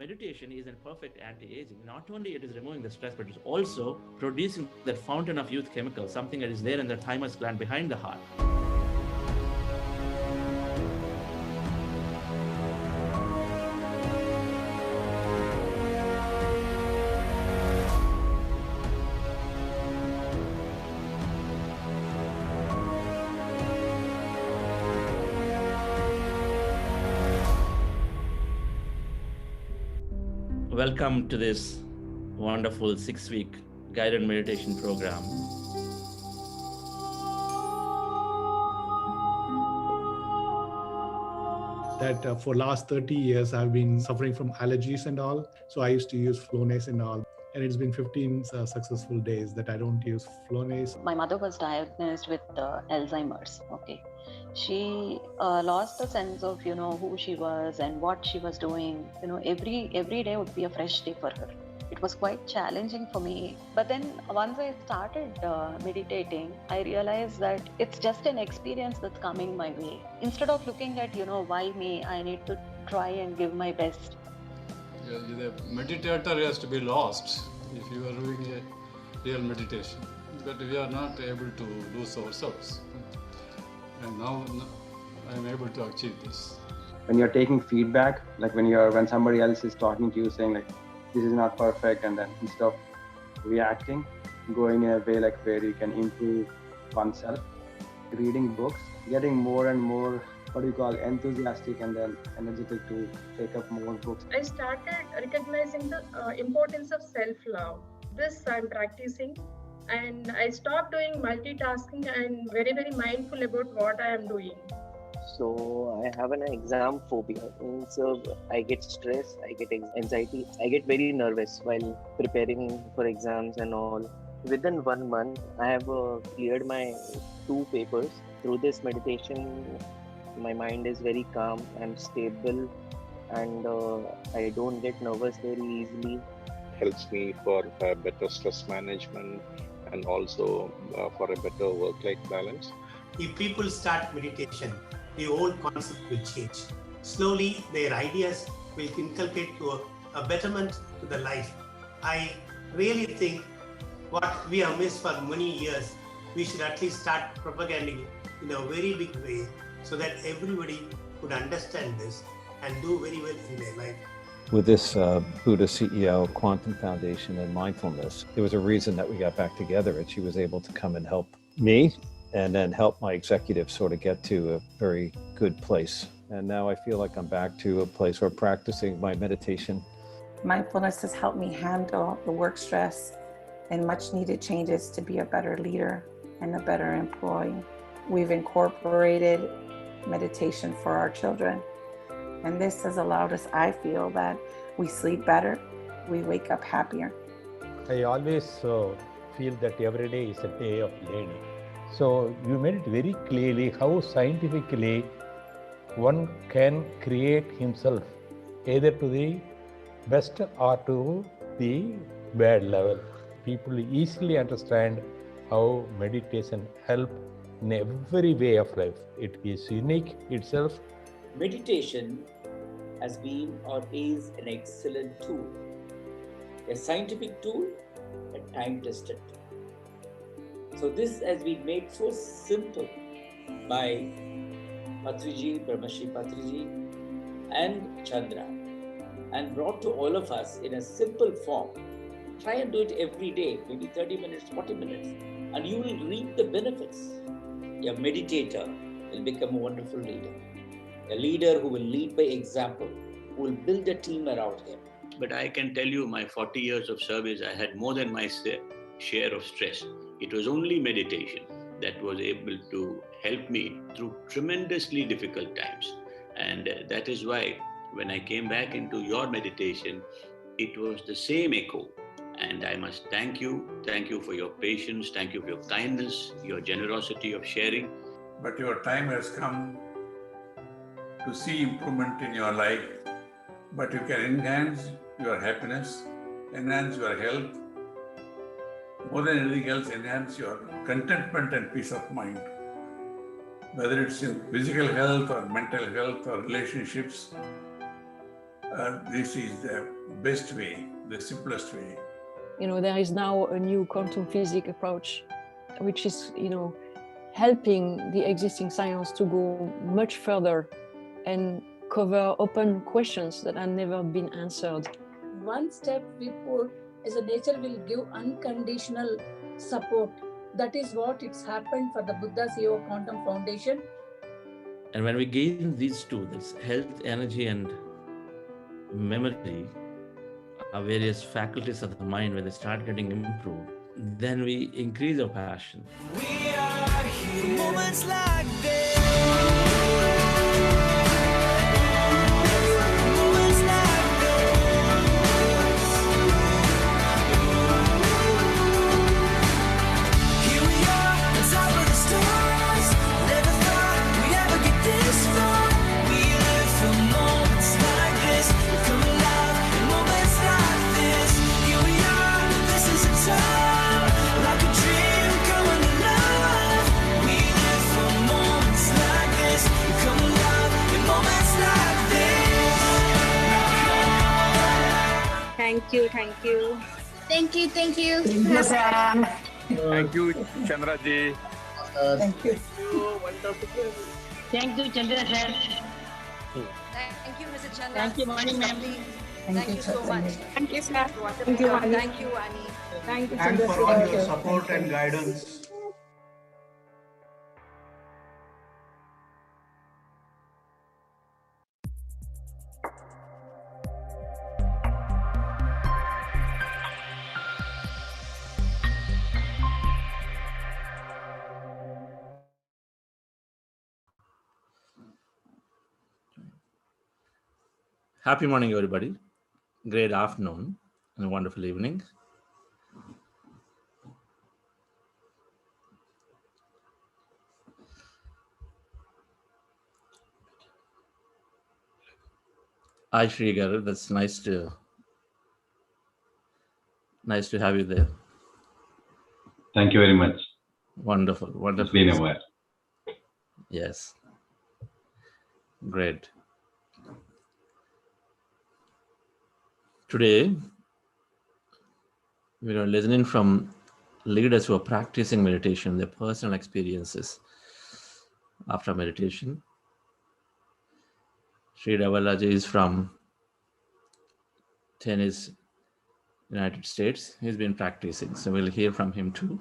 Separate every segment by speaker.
Speaker 1: meditation is a perfect anti-aging. Not only it is removing the stress, but it's also producing that fountain of youth chemical, something that is there in the thymus gland behind the heart. Welcome to this wonderful 6-week guided meditation program.
Speaker 2: That for last 30 years, I've been suffering from allergies and all. So I used to use Flonase and all. And it's been 15 successful days that I don't use Flonase.
Speaker 3: My mother was diagnosed with Alzheimer's. Okay. She lost the sense of, who she was and what she was doing. Every day would be a fresh day for her. It was quite challenging for me. But then once I started meditating, I realized that it's just an experience that's coming my way. Instead of looking at, why me, I need to try and give my best.
Speaker 4: The meditator has to be lost if you are doing a real meditation. But we are not able to lose ourselves. And now I am able to achieve this.
Speaker 5: When you're taking feedback, like when somebody else is talking to you saying like, this is not perfect, and then instead of reacting, going in a way like where you can improve oneself, reading books, getting more and more, enthusiastic and then energetic to take up more books.
Speaker 6: I started recognizing the importance of self-love. This I'm practicing, and I stopped doing multitasking and very, very mindful about what I am doing.
Speaker 7: So I have an exam phobia. So I get stressed, I get anxiety, I get very nervous while preparing for exams and all. Within 1 month, I have cleared my 2 papers. Through this meditation, my mind is very calm and stable, and I don't get nervous very easily.
Speaker 8: Helps me for better stress management and also for a better work-life balance.
Speaker 9: If people start meditation, the whole concept will change. Slowly, their ideas will inculcate to a betterment to the life. I really think what we have missed for many years, we should at least start propagating in a very big way so that everybody could understand this and do very well in their life.
Speaker 10: With this Buddha CEO Quantum Foundation and Mindfulness, there was a reason that we got back together, and she was able to come and help me and then help my executive sort of get to a very good place. And now I feel like I'm back to a place where practicing my meditation.
Speaker 11: Mindfulness has helped me handle the work stress and much needed changes to be a better leader and a better employee. We've incorporated meditation for our children. And this has allowed us, I feel, that we sleep better, we wake up happier.
Speaker 12: I always feel that every day is a day of learning. So you made it very clearly how scientifically one can create himself either to the best or to the bad level. People easily understand how meditation helps in every way of life. It is unique itself.
Speaker 13: Meditation has been or is an excellent tool, a scientific tool, a time-tested tool. So this has been made so simple by Patriji, Brahmashri Patriji and Chandra, and brought to all of us in a simple form. Try and do it every day, maybe 30 minutes, 40 minutes, and you will reap the benefits. A meditator will become a wonderful leader. A leader who will lead by example, who will build a team around him.
Speaker 1: But I can tell you, my 40 years of service, I had more than my share of stress. It was only meditation that was able to help me through tremendously difficult times. And that is why when I came back into your meditation, it was the same echo. And I must thank you for your patience, thank you for your kindness, your generosity of sharing.
Speaker 14: But your time has come to see improvement in your life, but you can enhance your happiness, enhance your health, more than anything else, enhance your contentment and peace of mind. Whether it's in physical health or mental health or relationships, this is the best way, the simplest way.
Speaker 15: There is now a new quantum physics approach, which is, helping the existing science to go much further and cover open questions that have never been answered.
Speaker 16: One step we put is a nature will give unconditional support. That is what it's happened for the Buddha's Yoga Quantum Foundation.
Speaker 17: And when we gain these two, that's health, energy, and memory, our various faculties of the mind, when they start getting improved, then we increase our passion.
Speaker 18: We are here. Moments like this. Moments like this. Here we are, on top of the stars. Never thought we'd ever get this far. We live for moments like this. We come alive in moments like this. Here we are, this is a time, like a dream coming alive. We live for moments like this. We come alive in moments like this.
Speaker 19: Thank you, thank you.
Speaker 20: Thank you, thank you.
Speaker 19: Thank you, Sam.
Speaker 21: Thank you, Chandraji.
Speaker 19: Thank you.
Speaker 20: Wonderful. Thank you, Chandra sir.
Speaker 22: Thank you, Mr. Chandra.
Speaker 20: Thank you, Mani ma'am.
Speaker 22: Thank you so much.
Speaker 19: Thank you, sir.
Speaker 22: Wonderful
Speaker 19: Thank you,
Speaker 22: job.
Speaker 19: Ani.
Speaker 22: Thank you, Ani.
Speaker 19: Thank you,
Speaker 9: Thanks
Speaker 19: Chandra
Speaker 9: for all
Speaker 19: sir.
Speaker 9: your support and guidance.
Speaker 17: Happy morning, everybody. Great afternoon and a wonderful evening. Hi, Srigar. That's nice to have you there.
Speaker 23: Thank you very much.
Speaker 17: Wonderful, wonderful.
Speaker 23: It's been a while.
Speaker 17: Yes. Great. Today, we are listening from leaders who are practicing meditation, their personal experiences after meditation. Sri Ravalaji is from Tennis, United States. He's been practicing, so we'll hear from him too.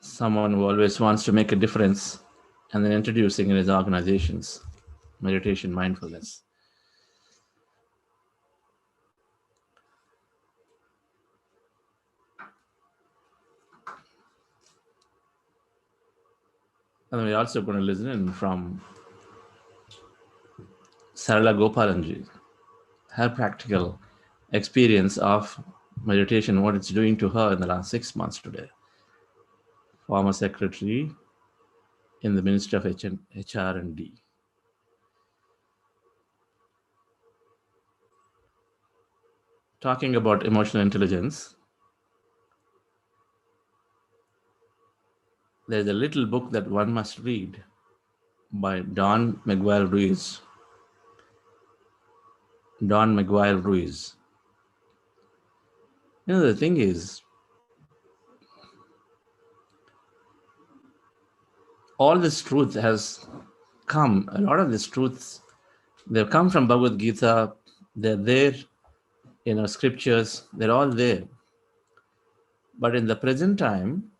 Speaker 17: Someone who always wants to make a difference and then introducing in his organizations, meditation, mindfulness. And we're also going to listen in from Sarala Gopalanji, her practical experience of meditation, what it's doing to her in the last 6 months today. Former secretary in the Ministry of HR&D. Talking about emotional intelligence, there's a little book that one must read by Don Miguel Ruiz. Don Miguel Ruiz. The thing is, all this truth has come, a lot of these truths, they've come from Bhagavad Gita, they're there in our scriptures, they're all there. But in the present time,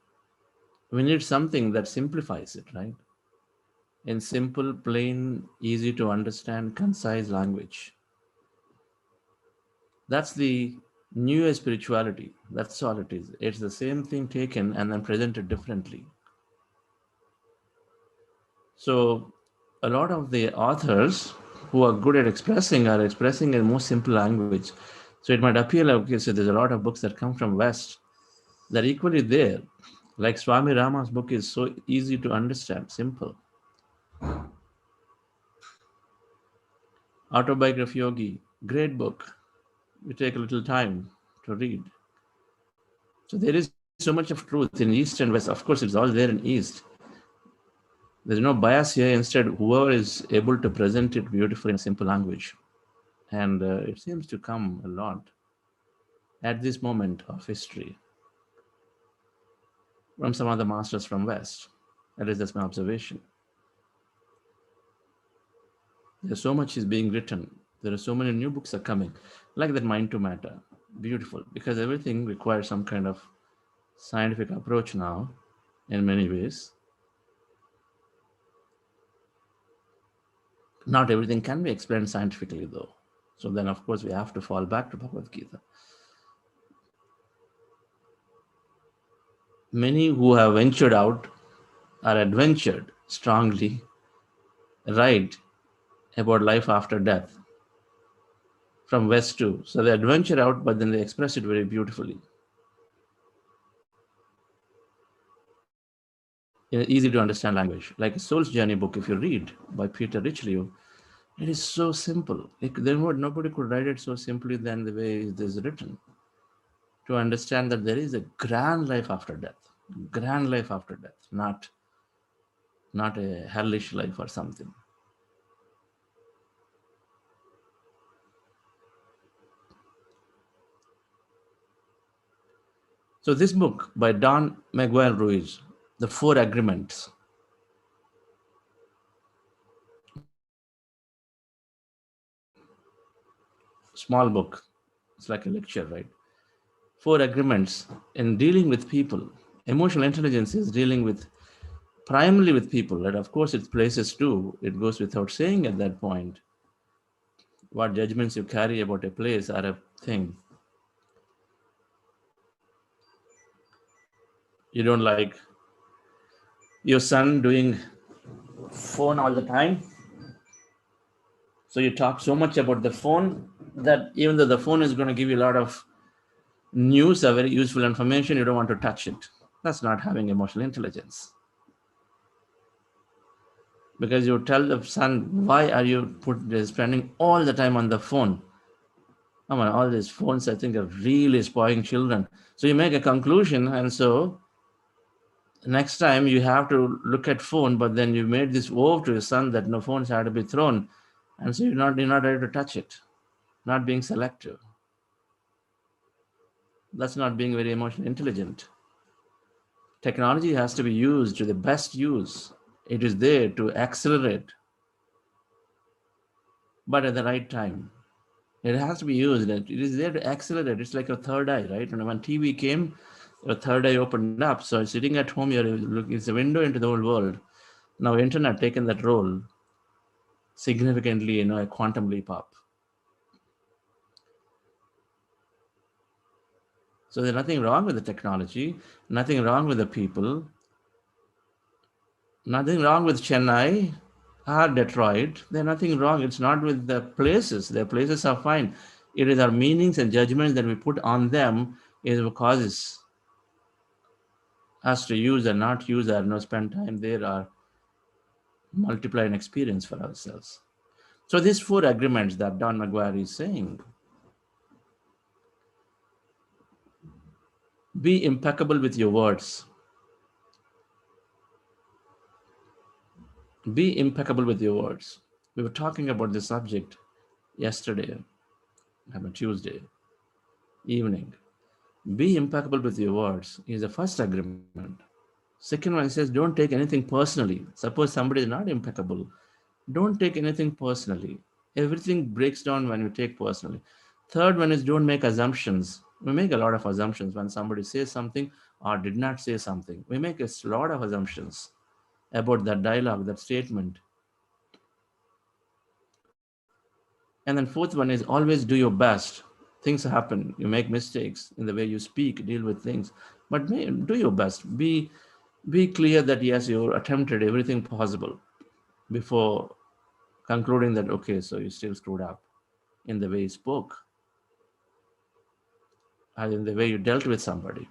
Speaker 17: we need something that simplifies it, right? In simple, plain, easy to understand, concise language. That's the new age spirituality. That's all it is. It's the same thing taken and then presented differently. So a lot of the authors who are good at expressing are expressing in more simple language. So it might appear like, okay, so there's a lot of books that come from West that are equally there. Like Swami Rama's book is so easy to understand, simple. Autobiography Yogi, great book. You take a little time to read. So there is so much of truth in East and West. Of course, it's all there in East. There's no bias here. Instead, whoever is able to present it beautifully in a simple language. And it seems to come a lot at this moment of history from some of the masters from West. At least that's my observation. There's so much is being written. There are so many new books are coming, like that Mind to Matter. Beautiful, because everything requires some kind of scientific approach now in many ways. Not everything can be explained scientifically, though. So then, of course, we have to fall back to Bhagavad Gita. Many who have ventured out are adventured strongly right about life after death from West too. So they adventure out, but then they express it very beautifully. In an easy to understand language, like a Soul's Journey book, if you read by Peter Richelieu, it is so simple. Nobody could write it so simply than the way it is written. To understand that there is a grand life after death, not a hellish life or something. So this book by Don Miguel Ruiz, The Four Agreements, small book, it's like a lecture, right? Four agreements in dealing with people. Emotional intelligence is dealing with primarily with people, and of course it's places too. It goes without saying at that point what judgments you carry about a place or a thing. You don't like your son doing phone all the time, so you talk so much about the phone that even though the phone is going to give you a lot of news or very useful information, you don't want to touch it. That's not having emotional intelligence. Because you tell the son, why are you spending all the time on the phone? Come on, all these phones I think are really spoiling children. So you make a conclusion, and so next time you have to look at phone, but then you made this vow to your son that no phones had to be thrown, and so you're not ready to touch it. Not being selective. That's not being very emotionally intelligent. Technology has to be used to the best use. It is there to accelerate, but at the right time. It has to be used. It is there to accelerate. It's like a third eye, right? And when TV came, your third eye opened up. So sitting at home, it's a window into the whole world. Now internet taken that role significantly, a quantum leap up. So there's nothing wrong with the technology, nothing wrong with the people, nothing wrong with Chennai or Detroit. There's nothing wrong. It's not with the places. The places are fine. It is our meanings and judgments that we put on them is what causes us to use or not use or spend time there or multiply an experience for ourselves. So these four agreements that Don McGuire is saying, be impeccable with your words. Be impeccable with your words. We were talking about this subject yesterday, Tuesday evening. Be impeccable with your words is the first agreement. Second one says, don't take anything personally. Suppose somebody is not impeccable. Don't take anything personally. Everything breaks down when you take personally. Third one is don't make assumptions. We make a lot of assumptions when somebody says something or did not say something. We make a lot of assumptions about that dialogue, that statement. And then fourth one is always do your best. Things happen. You make mistakes in the way you speak, deal with things, but do your best. Be clear that yes, you attempted everything possible before concluding that, okay, so you still screwed up in the way you spoke and in the way you dealt with somebody.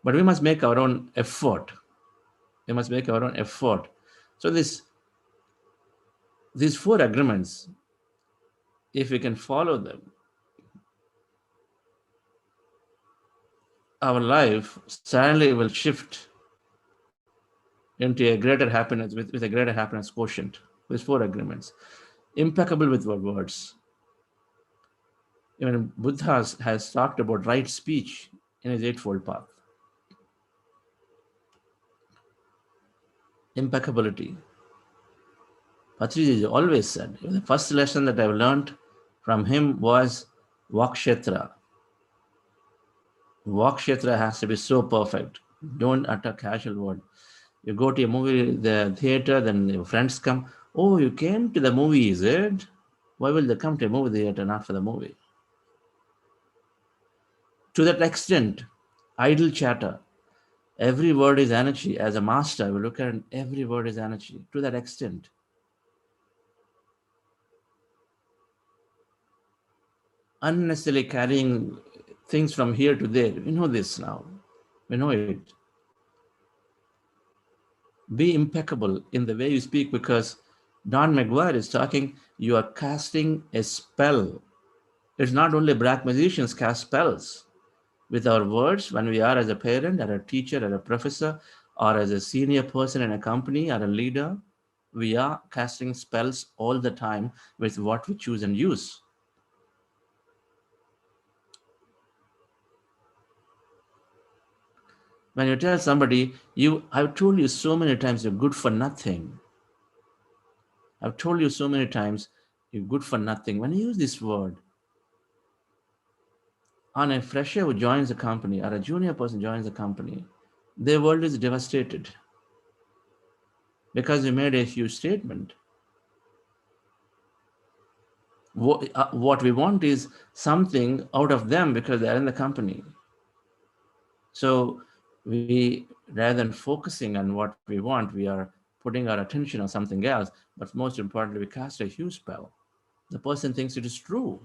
Speaker 17: But we must make our own effort. We must make our own effort. So these four agreements, if we can follow them, our life suddenly will shift into a greater happiness with a greater happiness quotient with 4 agreements. Impeccable with words. Even Buddha has talked about right speech in his Eightfold Path. Impeccability. Patriji always said, the first lesson that I've learned from him was Vakshetra. Vakshetra has to be so perfect. Don't utter casual word. You go to a movie, the theater, then your friends come. Oh, you came to the movie, is it? Why will they come to a movie theater, not for the movie? To that extent, idle chatter. Every word is energy. As a master, we look at it, every word is energy. To that extent. Unnecessarily carrying things from here to there. We know this now. We know it. Be impeccable in the way you speak, because Don McGuire is talking, you are casting a spell. It's not only black musicians cast spells. With our words, when we are as a parent, or a teacher, or a professor, or as a senior person in a company, or a leader, we are casting spells all the time with what we choose and use. When you tell somebody, I've told you so many times you're good for nothing. I've told you so many times you're good for nothing. When you use this word on a fresher who joins a company or a junior person joins a company, their world is devastated because you made a huge statement. What we want is something out of them because they're in the company. So we, rather than focusing on what we want, we are putting our attention on something else. But most importantly, we cast a huge spell. The person thinks it is true.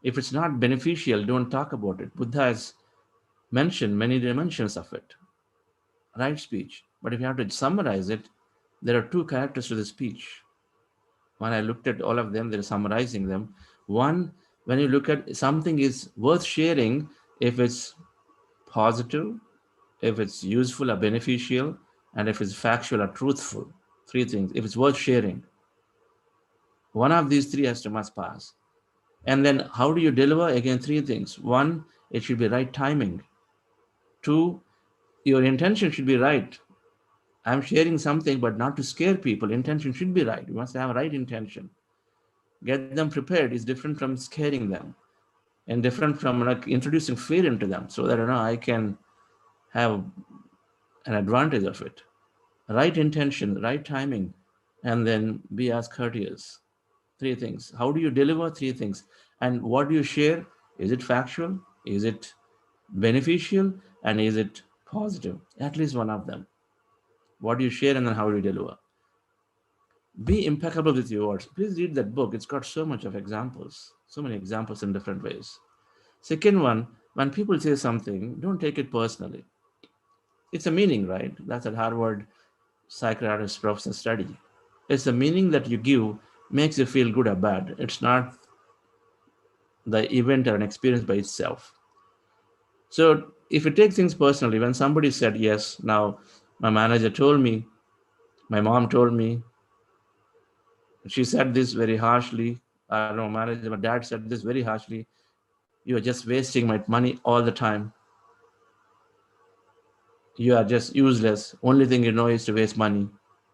Speaker 17: If it's not beneficial, don't talk about it. Buddha has mentioned many dimensions of it. Right speech. But if you have to summarize it, there are 2 characters to the speech. When I looked at all of them, they're summarizing them. One, when you look at something is worth sharing, if it's positive, if it's useful or beneficial, and if it's factual or truthful. 3 things. If it's worth sharing, one of these 3 has to must pass. And then how do you deliver? Again, 3 things. 1, it should be right timing. 2, your intention should be right. I'm sharing something, but not to scare people. Intention should be right. You must have right intention. Get them prepared is different from scaring them, and different from like introducing fear into them, so that I can have an advantage of it. Right intention, right timing, and then be as courteous. 3 things. How do you deliver? 3 things. And what do you share? Is it factual? Is it beneficial? And is it positive? At least one of them. What do you share, and then how do you deliver? Be impeccable with your words. Please read that book. It's got so much of examples, so many examples in different ways. Second one, when people say something, don't take it personally. It's a meaning, right? That's a Harvard psychiatrist professor study. It's the meaning that you give makes you feel good or bad. It's not the event or an experience by itself. So if you take things personally, when somebody said, yes, now my manager told me, my mom told me, she said this very harshly, I don't know, manager, my dad said this very harshly, you are just wasting my money all the time. You are just useless. Only thing you know is to waste money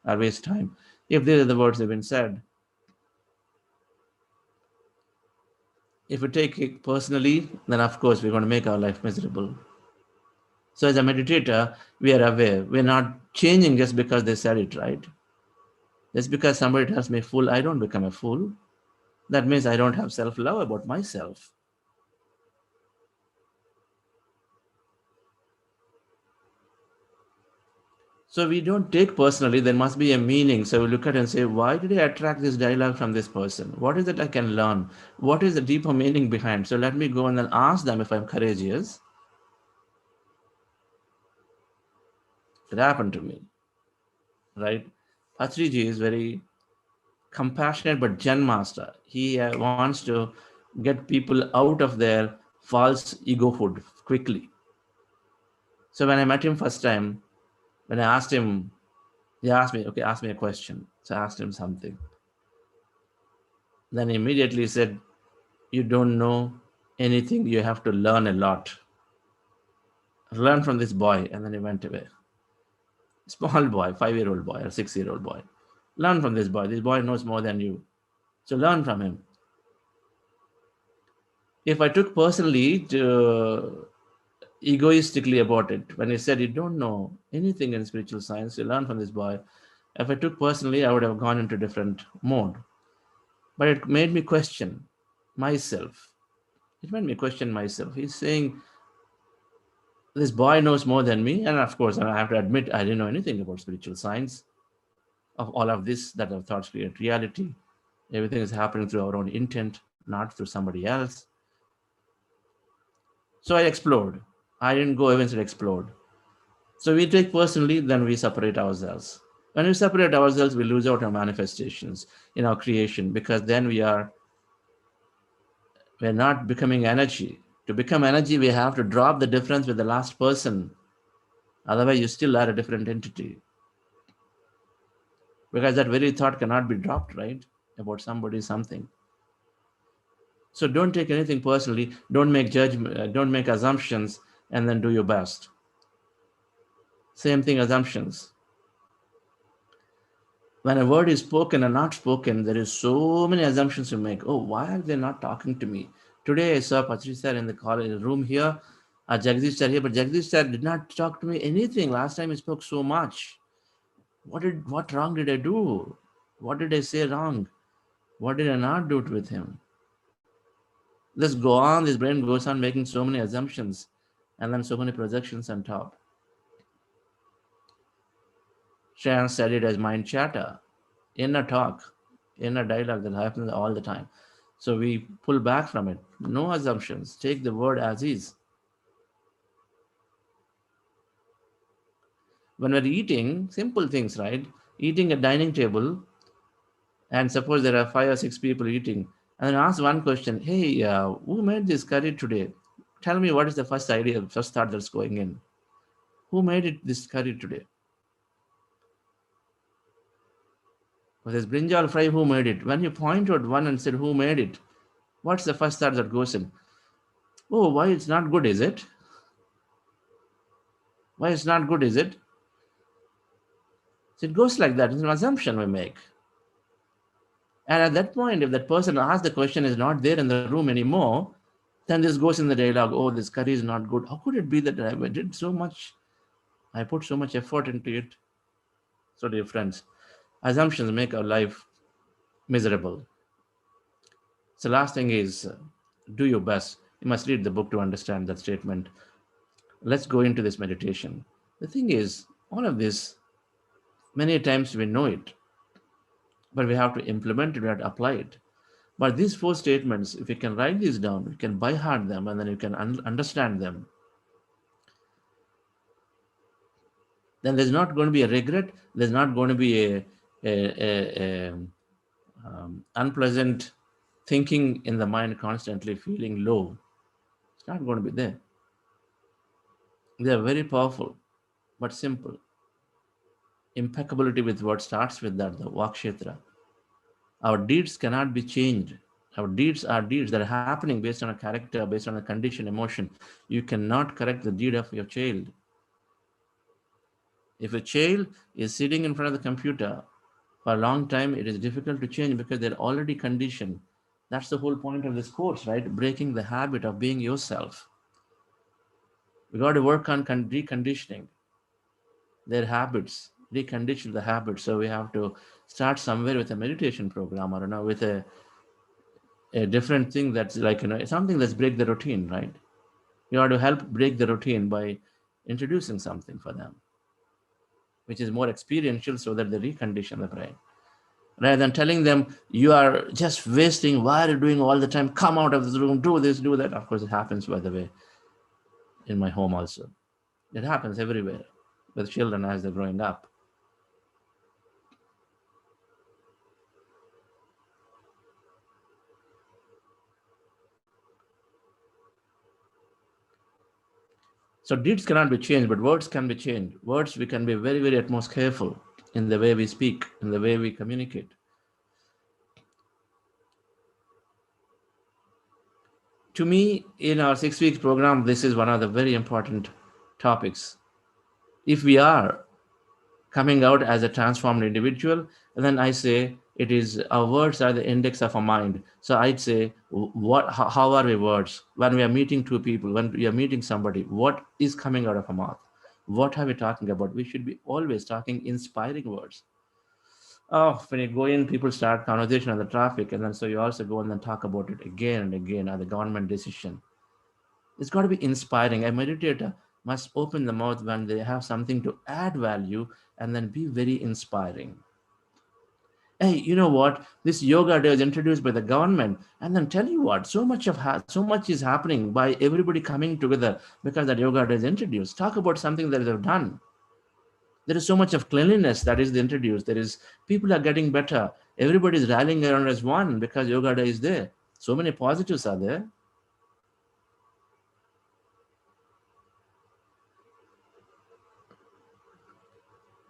Speaker 17: or waste time. If these are the words that have been said, if we take it personally, then of course we're going to make our life miserable. So as a meditator, we are aware. We're not changing just because they said it, right? Just because somebody tells me fool, I don't become a fool. That means I don't have self-love about myself. So we don't take personally, there must be a meaning. So we look at it and say, why did I attract this dialogue from this person? What is it I can learn? What is the deeper meaning behind? So let me go and then ask them if I'm courageous. It happened to me, right? Patriji is very compassionate but Zen master. He wants to get people out of their false egohood quickly. So when I met him first time, when I asked him, he asked me, okay, ask me a question. So I asked him something. Then he immediately said, you don't know anything, you have to learn a lot. Learn from this boy. And then he went away. Small boy, 5-year-old boy or 6-year-old boy. Learn from this boy. This boy knows more than you. So learn from him. If I took personally egoistically about it, when he said you don't know anything in spiritual science, you learn from this boy. If I took personally, I would have gone into different mode. But it made me question myself. It made me question myself. He's saying this boy knows more than me, and of course, I have to admit I didn't know anything about spiritual science. Of all of this, that our thoughts create reality. Everything is happening through our own intent, not through somebody else. So I explored. I didn't go even and explored. So we take personally, then we separate ourselves. When we separate ourselves, we lose out our manifestations in our creation, because then we're not becoming energy. To become energy, we have to drop the difference with the last person. Otherwise, you still are a different entity. Because that very thought cannot be dropped, right? About somebody, something. So don't take anything personally. Don't make judgment. Don't make assumptions, and then do your best. Same thing, assumptions. When a word is spoken and not spoken, there is so many assumptions you make. Oh, why are they not talking to me? Today I saw Patri sir in the college room here, Jagdish sir here, but Jagdish sir did not talk to me anything. Last time he spoke so much. What wrong did I do? What did I say wrong? What did I not do with him? Let's go on. This brain goes on making so many assumptions, and then so many projections on top. Shan studied as mind chatter, inner talk, inner dialogue that happens all the time. So we pull back from it. No assumptions. Take the word as is. When we're eating, simple things, right? Eating at dining table, and suppose there are 5 or 6 people eating, and then ask one question, hey, who made this curry today? Tell me what is the first idea, first thought that's going in. Who made this curry today? Or this brinjal fry, who made it? When you point out one and said, who made it? What's the first thought that goes in? Oh, why it's not good, is it? Why it's not good, is it? So it goes like that. It's an assumption we make. And at that point, if that person asked the question is not there in the room anymore, then this goes in the dialogue, oh, this curry is not good. How could it be that I did so much? I put so much effort into it. So dear friends, assumptions make our life miserable. So last thing is, do your best. You must read the book to understand that statement. Let's go into this meditation. The thing is, all of this, many times we know it, but we have to implement it, we have to apply it. But these 4 statements, if you can write these down, you can by heart them, and then you can understand them. Then there's not going to be a regret. There's not going to be a unpleasant thinking in the mind, constantly feeling low. It's not going to be there. They are very powerful, but simple. Impeccability with what starts with that, the Vakshetra. Our deeds cannot be changed. Our deeds are deeds that are happening based on a character, based on a condition, emotion. You cannot correct the deed of your child. If a child is sitting in front of the computer for a long time, it is difficult to change because they're already conditioned. That's the whole point of this course, right? Breaking the habit of being yourself. We got to work on reconditioning their habits, recondition the habits. So we have to start somewhere with a meditation program, or with a different thing that's like, something that's break the routine, right? You have to help break the routine by introducing something for them, which is more experiential, so that they recondition the brain. Rather than telling them, you are just wasting, why are you doing all the time? Come out of this room, do this, do that. Of course, it happens, by the way, in my home also. It happens everywhere with children as they're growing up. So deeds cannot be changed, but words can be changed. Words, we can be very, very at most careful in the way we speak, in the way we communicate. To me, in our 6 weeks program, this is one of the very important topics. If we are coming out as a transformed individual, then I say it is our words are the index of our mind. So I'd say, how are we words? When we are meeting two people, when we are meeting somebody, what is coming out of our mouth? What are we talking about? We should be always talking inspiring words. Oh, when you go in, people start conversation on the traffic, and then so you also go and then talk about it again and again on the government decision. It's got to be inspiring. A meditator must open the mouth when they have something to add value and then be very inspiring. Hey, you know what? This yoga day is introduced by the government, and then tell you what, so much is happening by everybody coming together because that yoga day is introduced. Talk about something that they've done. There is so much of cleanliness that is introduced. There is people are getting better. Everybody is rallying around as one because yoga day is there. So many positives are there.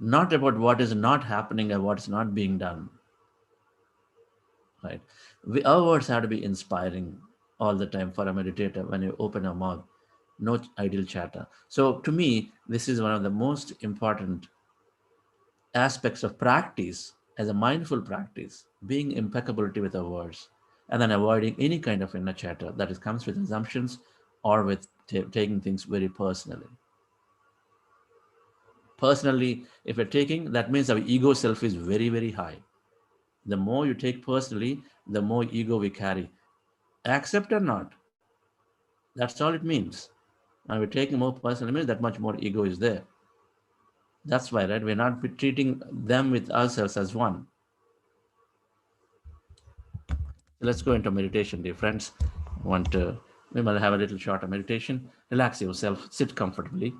Speaker 17: Not about what is not happening or what's not being done. Right? Our words have to be inspiring all the time for a meditator when you open your mouth. No idle chatter. So to me, this is one of the most important aspects of practice as a mindful practice, being impeccability with our words, and then avoiding any kind of inner chatter that comes with assumptions or with taking things very personally. Personally, if you're taking, that means our ego self is very, very high. The more you take personally, the more ego we carry. Accept or not, that's all it means. And we're taking more personally means that much more ego is there. That's why, right? We're not treating them with ourselves as one. Let's go into meditation, dear friends. We might have a little shorter meditation. Relax yourself, sit comfortably.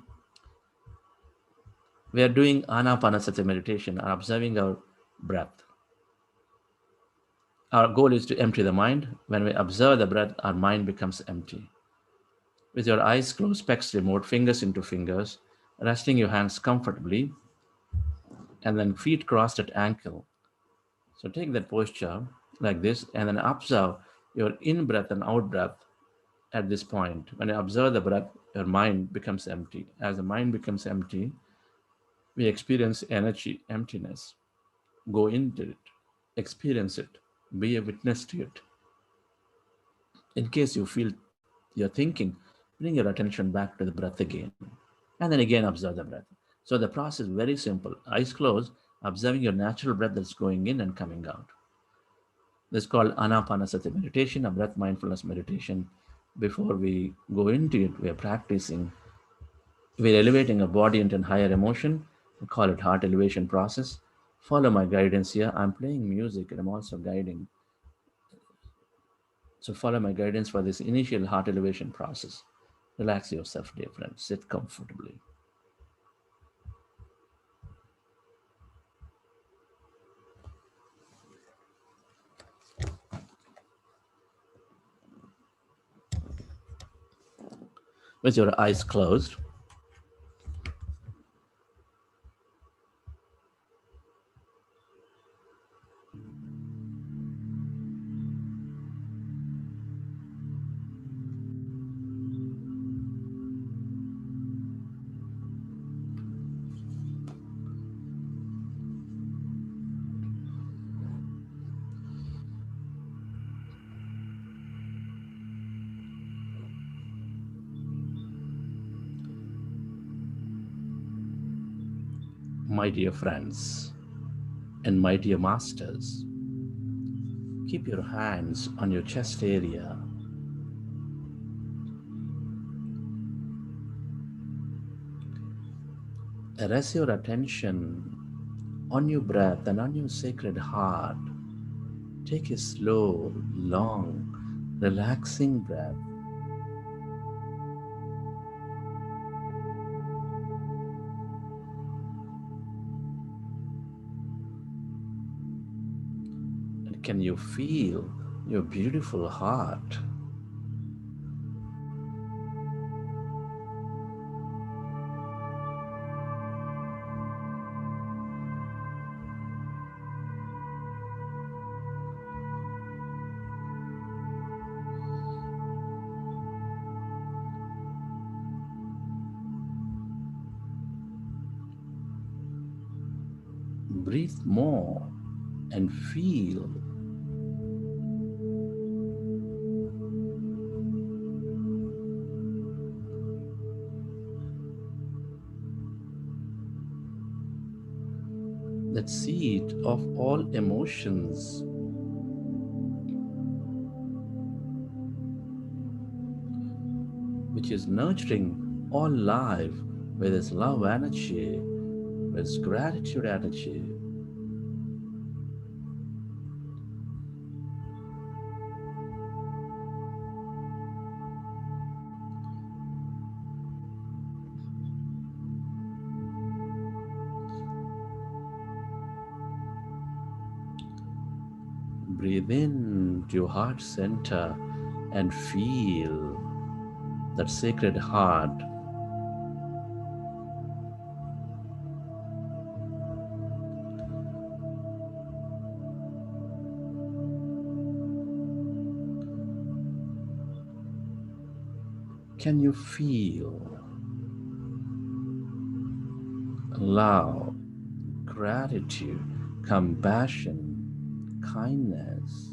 Speaker 17: We are doing anapanasati meditation, observing our breath. Our goal is to empty the mind. When we observe the breath, our mind becomes empty. With your eyes closed, specs removed, fingers into fingers, resting your hands comfortably, and then feet crossed at ankle. So take that posture like this, and then observe your in-breath and out-breath at this point. When you observe the breath, your mind becomes empty. As the mind becomes empty, we experience energy, emptiness. Go into it, experience it, be a witness to it. In case you feel you're thinking, bring your attention back to the breath again, and then again observe the breath. So the process is very simple. Eyes closed, observing your natural breath that's going in and coming out. This is called anapanasati meditation, a breath mindfulness meditation. Before we go into it, we are practicing. We're elevating a body into a higher emotion. We call it heart elevation process. Follow my guidance here. I'm playing music and I'm also guiding. So follow my guidance for this initial heart elevation process. Relax yourself, dear friend. Sit comfortably. With your eyes closed, my dear friends and my dear masters, keep your hands on your chest area. Rest your attention on your breath and on your sacred heart. Take a slow, long, relaxing breath. And can you feel your beautiful heart? Breathe more and feel. That seed of all emotions, which is nurturing all life with its love energy, with its gratitude energy. Breathe in to your heart center and feel that sacred heart. Can you feel love, gratitude, compassion, kindness?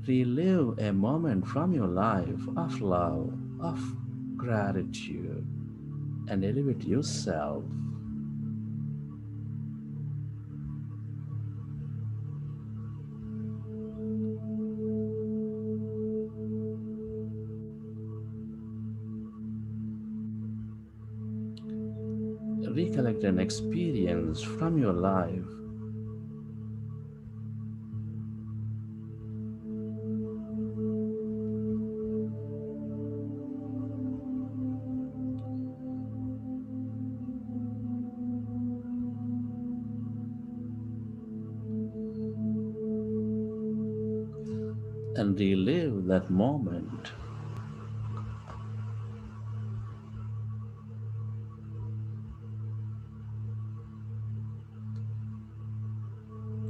Speaker 17: Relive a moment from your life of love, of gratitude, and elevate yourself. Recollect an experience from your life. And relive that moment.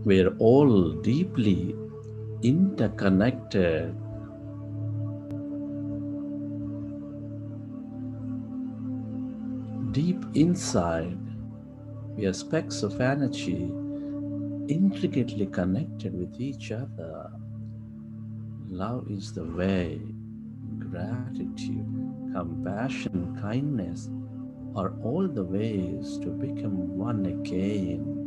Speaker 17: We are all deeply interconnected. Deep inside, we are specks of energy intricately connected with each other. Love is the way. Gratitude, compassion, kindness are all the ways to become one again.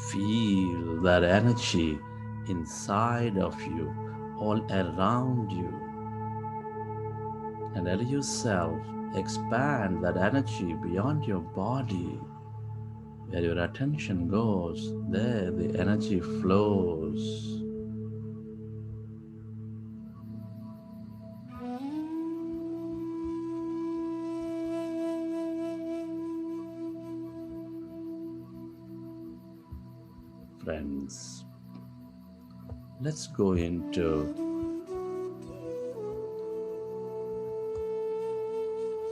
Speaker 17: Feel that energy inside of you, all around you, and let yourself expand that energy beyond your body. Where your attention goes, there the energy flows. Friends, let's go into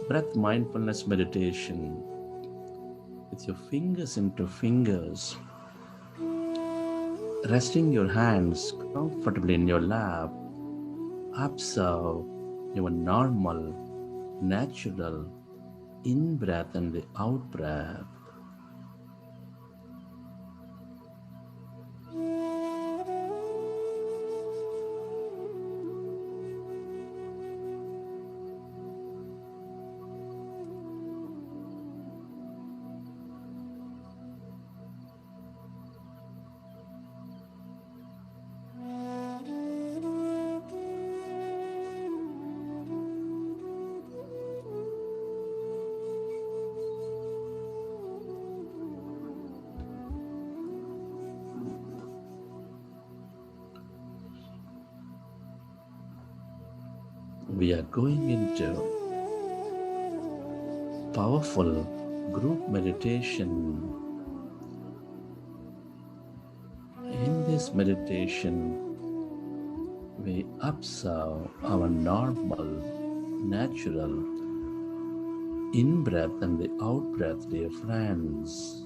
Speaker 17: breath mindfulness meditation with your fingers into fingers, resting your hands comfortably in your lap. Observe your normal, natural in-breath and the out-breath. we are going into powerful group meditation. In this meditation, we observe our normal, natural in breath and the out breath, dear friends.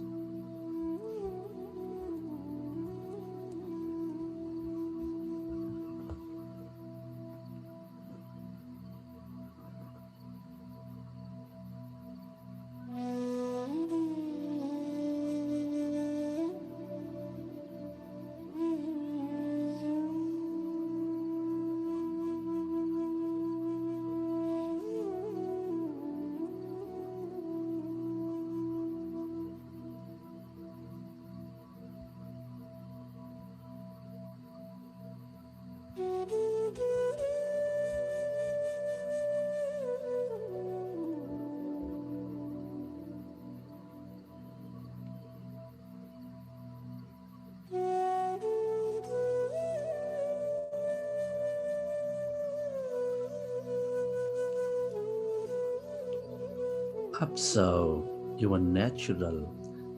Speaker 17: Observe your natural,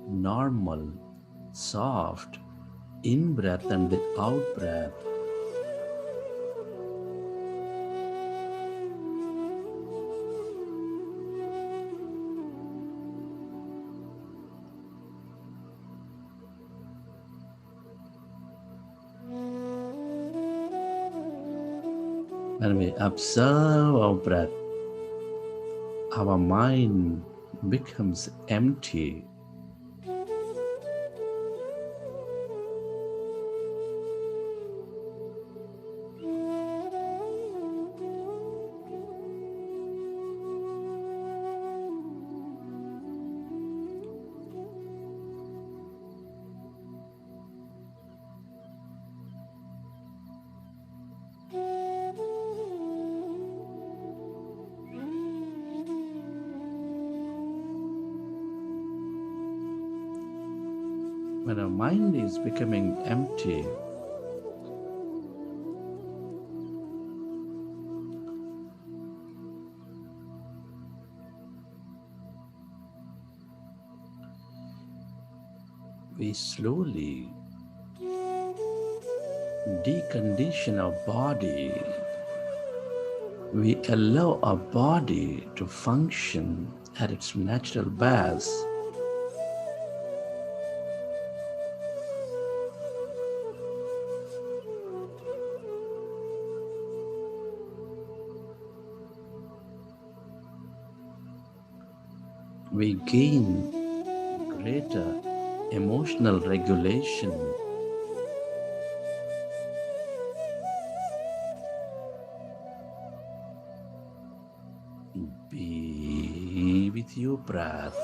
Speaker 17: normal, soft in breath and the out breath. When we observe our breath, our mind becomes empty. When our mind is becoming empty, we slowly decondition our body. We allow our body to function at its natural best. We gain greater emotional regulation. Be with your breath.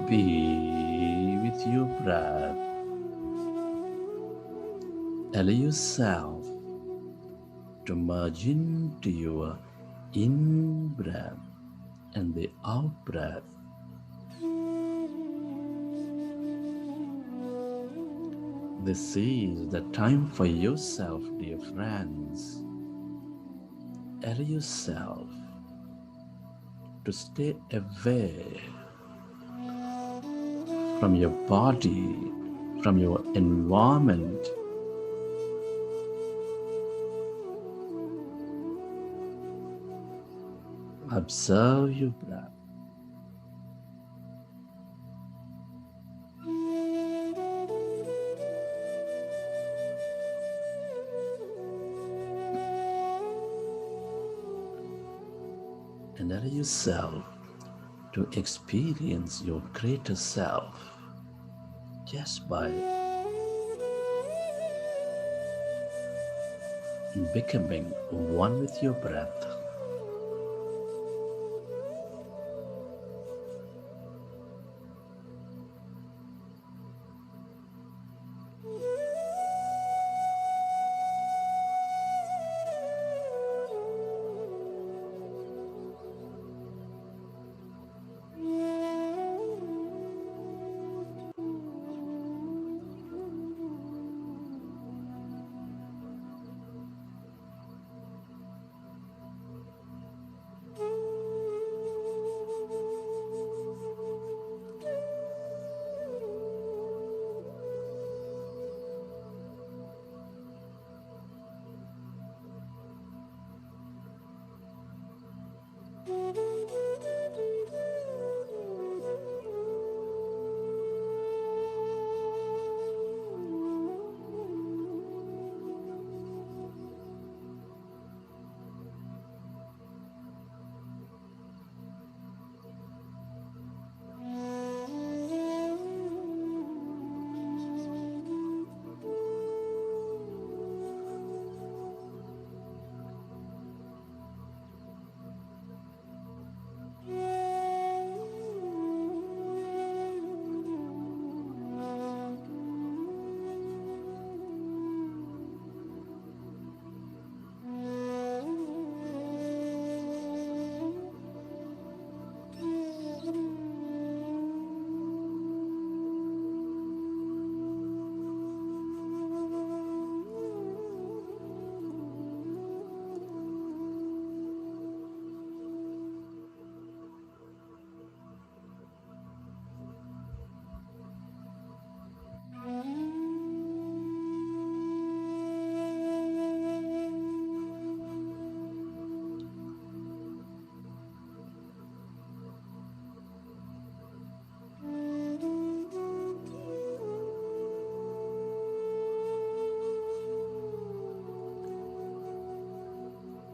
Speaker 17: Be with your breath. Allow yourself to merge into your in breath and the out breath. This is the time for yourself, dear friends. Allow yourself to stay away from your body, from your environment. Observe your breath. And allow yourself to experience your greater self just by becoming one with your breath.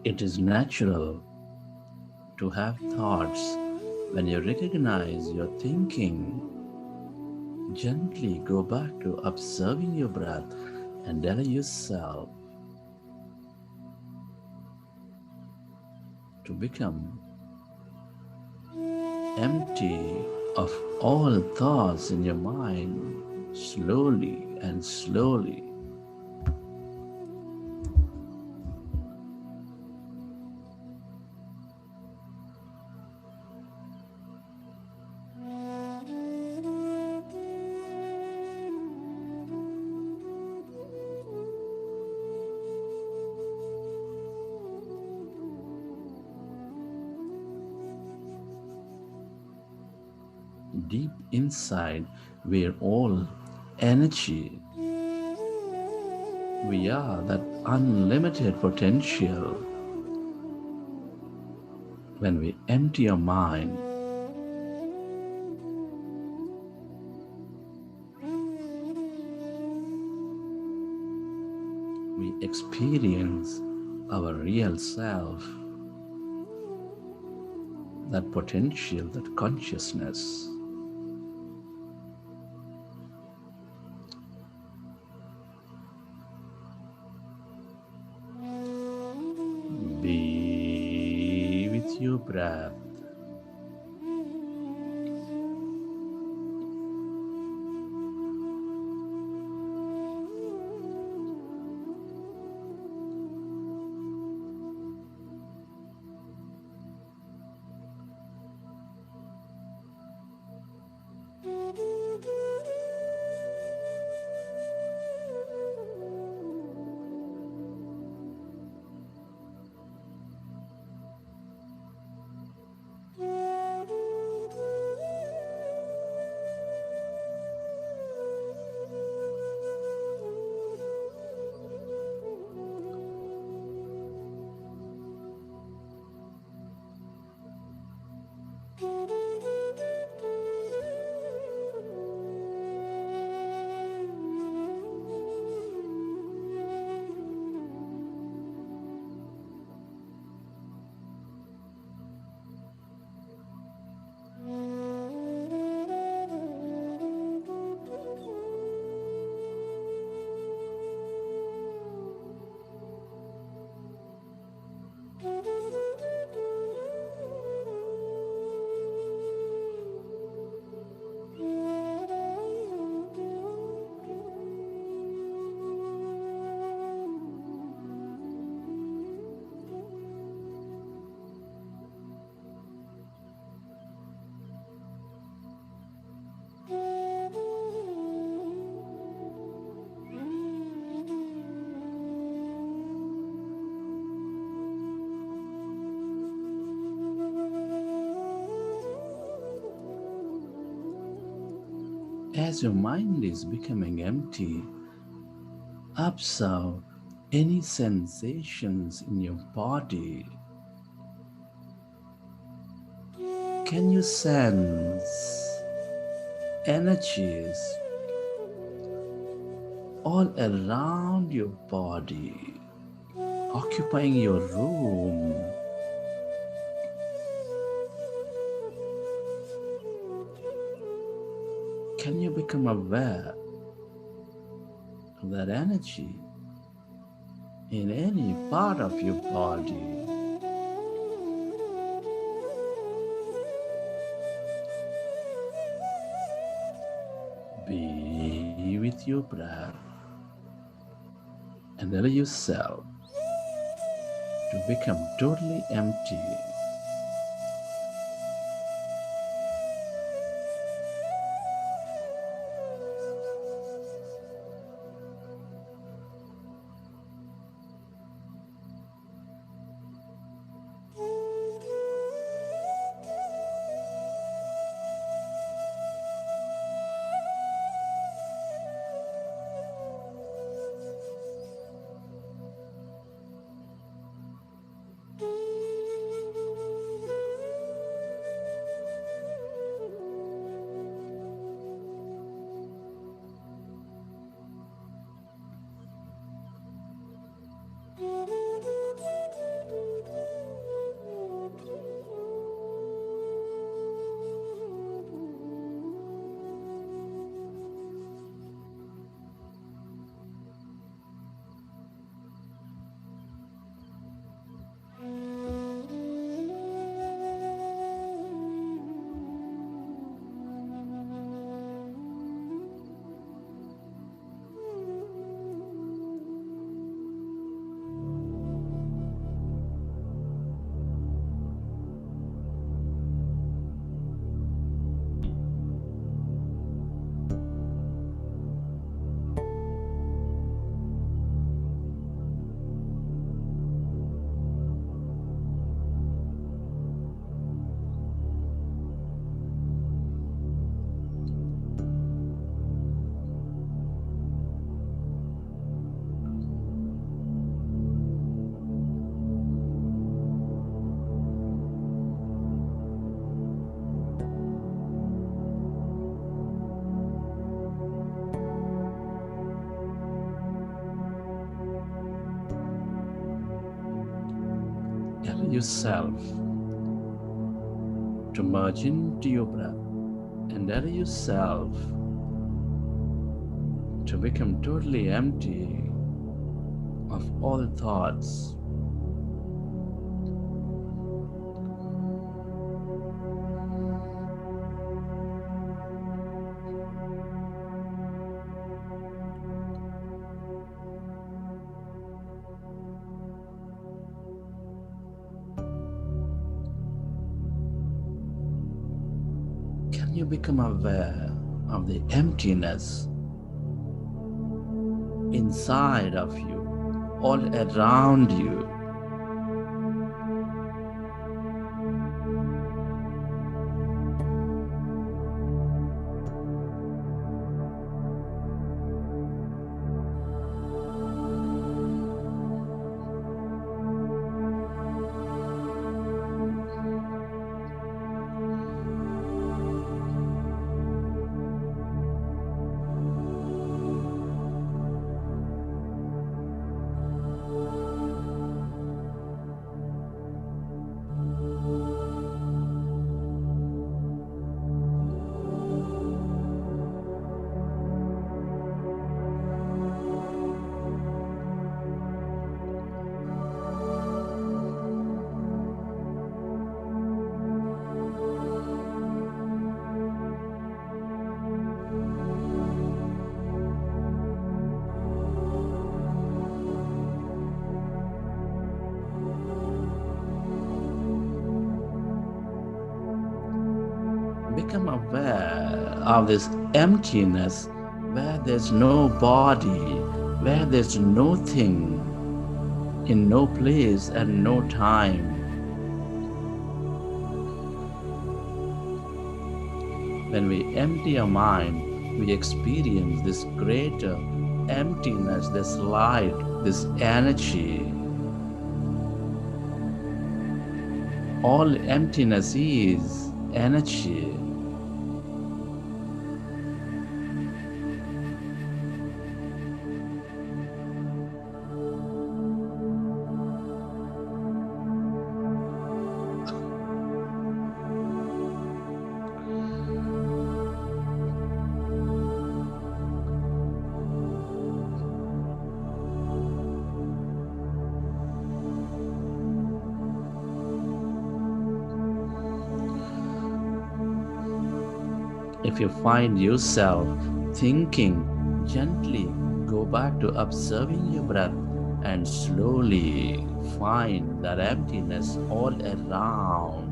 Speaker 17: It is natural to have thoughts. When you recognize your thinking, gently go back to observing your breath and allow yourself to become empty of all thoughts in your mind, slowly and slowly. Deep inside, we're all energy. We are that unlimited potential. When we empty our mind, we experience our real self, that potential, that consciousness. Be with your breath. As your mind is becoming empty, observe any sensations in your body. Can you sense energies all around your body, occupying your room? Can you become aware of that energy in any part of your body? Be with your breath and allow yourself to become totally empty. Allow yourself to merge into your breath and allow yourself to become totally empty of all thoughts. Can you become aware of the emptiness inside of you, all around you? Become aware of this emptiness where there's no body, where there's no thing, in no place and no time. When we empty our mind, we experience this greater emptiness, this light, this energy. All emptiness is energy. If you find yourself thinking, gently go back to observing your breath and slowly find that emptiness all around.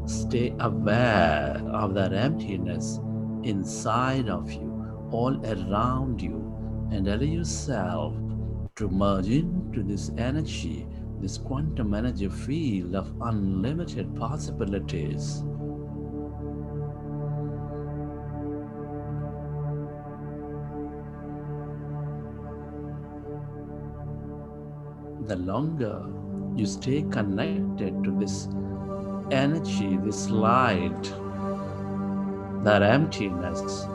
Speaker 17: Stay aware of that emptiness inside of you, all around you, and allow yourself to merge into this energy, this quantum energy field of unlimited possibilities. The longer you stay connected to this energy, this light, that emptiness,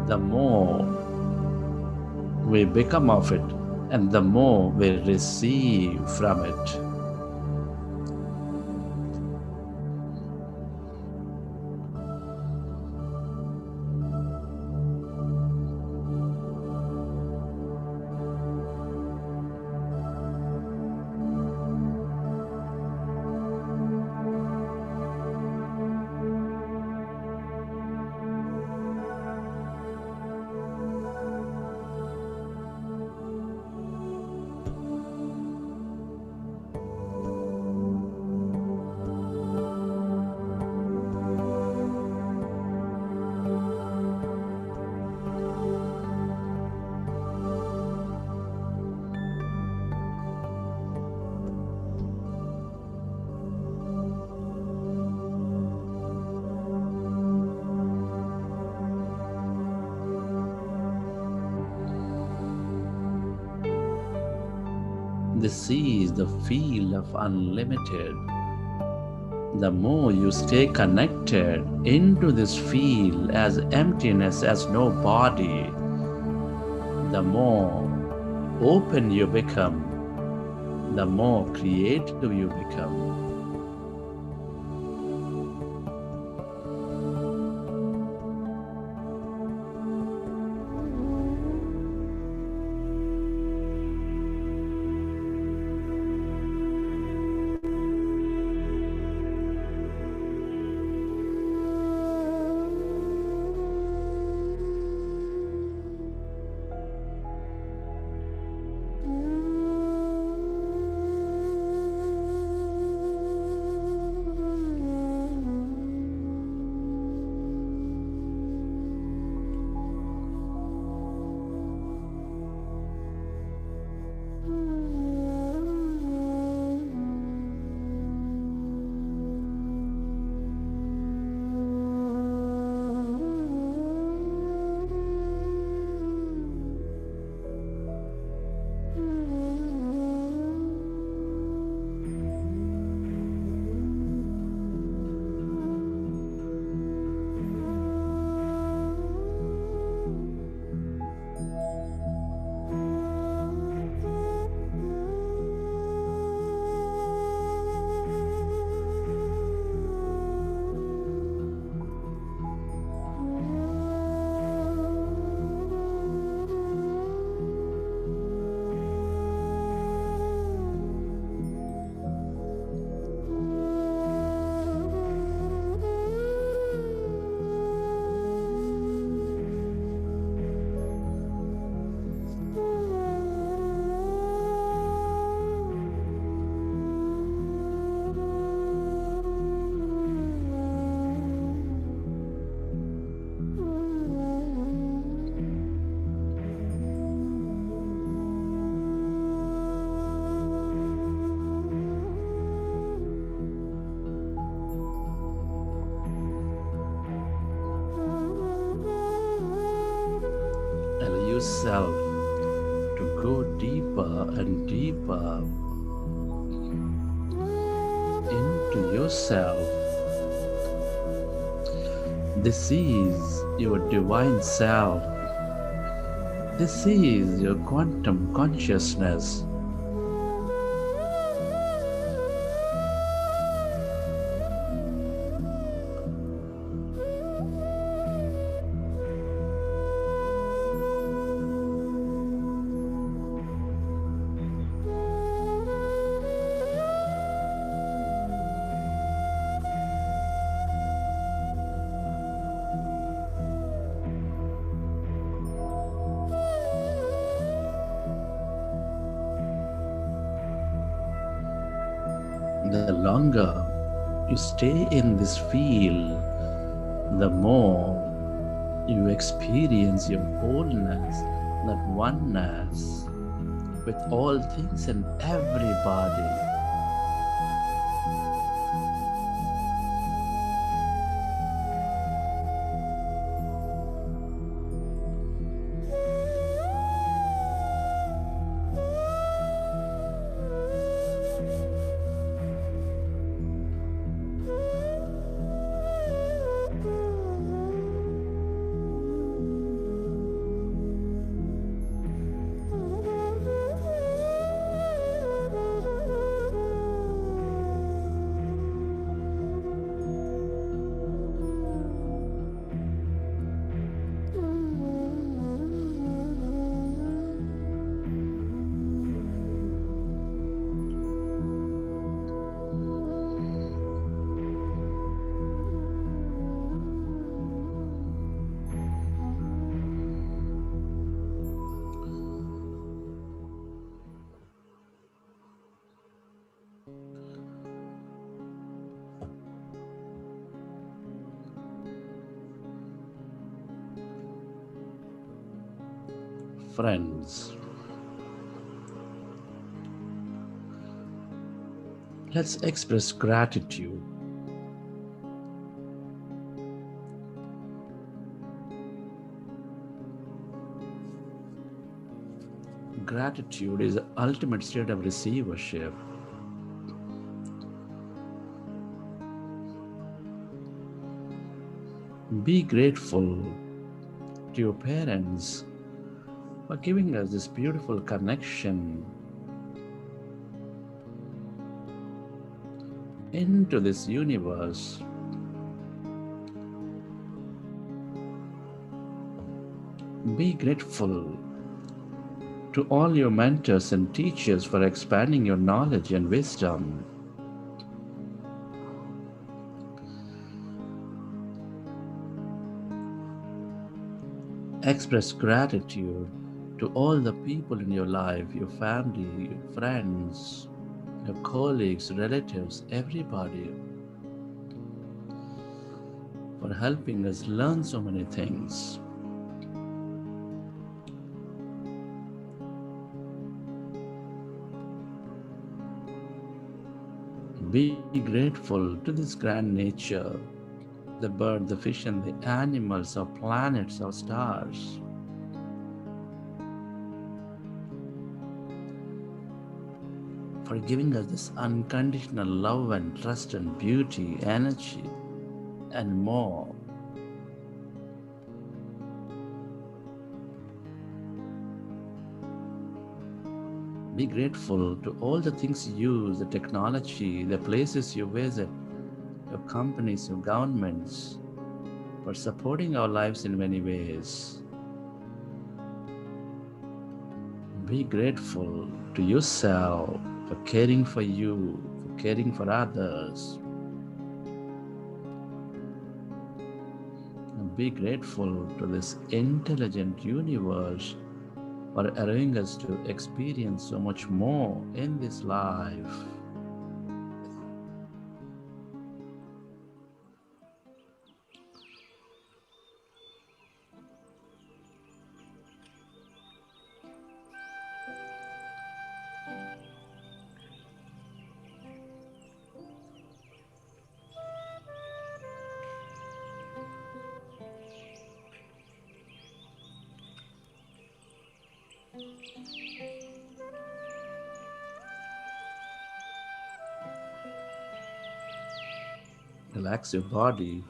Speaker 17: the more we become of it and the more we receive from it. This is the field of unlimited. The more you stay connected into this field as emptiness, as no body, the more open you become, the more creative you become. yourself to go deeper and deeper into yourself. This is your divine self. This is your quantum consciousness. The longer you stay in this field, the more you experience your wholeness, that oneness with all things and everybody. Friends, let's express gratitude. Gratitude is the ultimate state of receivership. Be grateful to your parents for giving us this beautiful connection into this universe. Be grateful to all your mentors and teachers for expanding your knowledge and wisdom. Express gratitude to all the people in your life, your family, your friends, your colleagues, relatives, everybody, for helping us learn so many things. Be grateful to this grand nature, the bird, the fish, and the animals, our planets, our stars. For giving us this unconditional love and trust and beauty, energy, and more. Be grateful to all the things you use, the technology, the places you visit, your companies, your governments, for supporting our lives in many ways. Be grateful to yourself for caring for you, for caring for others. And be grateful to this intelligent universe for allowing us to experience so much more in this life. Relax your body.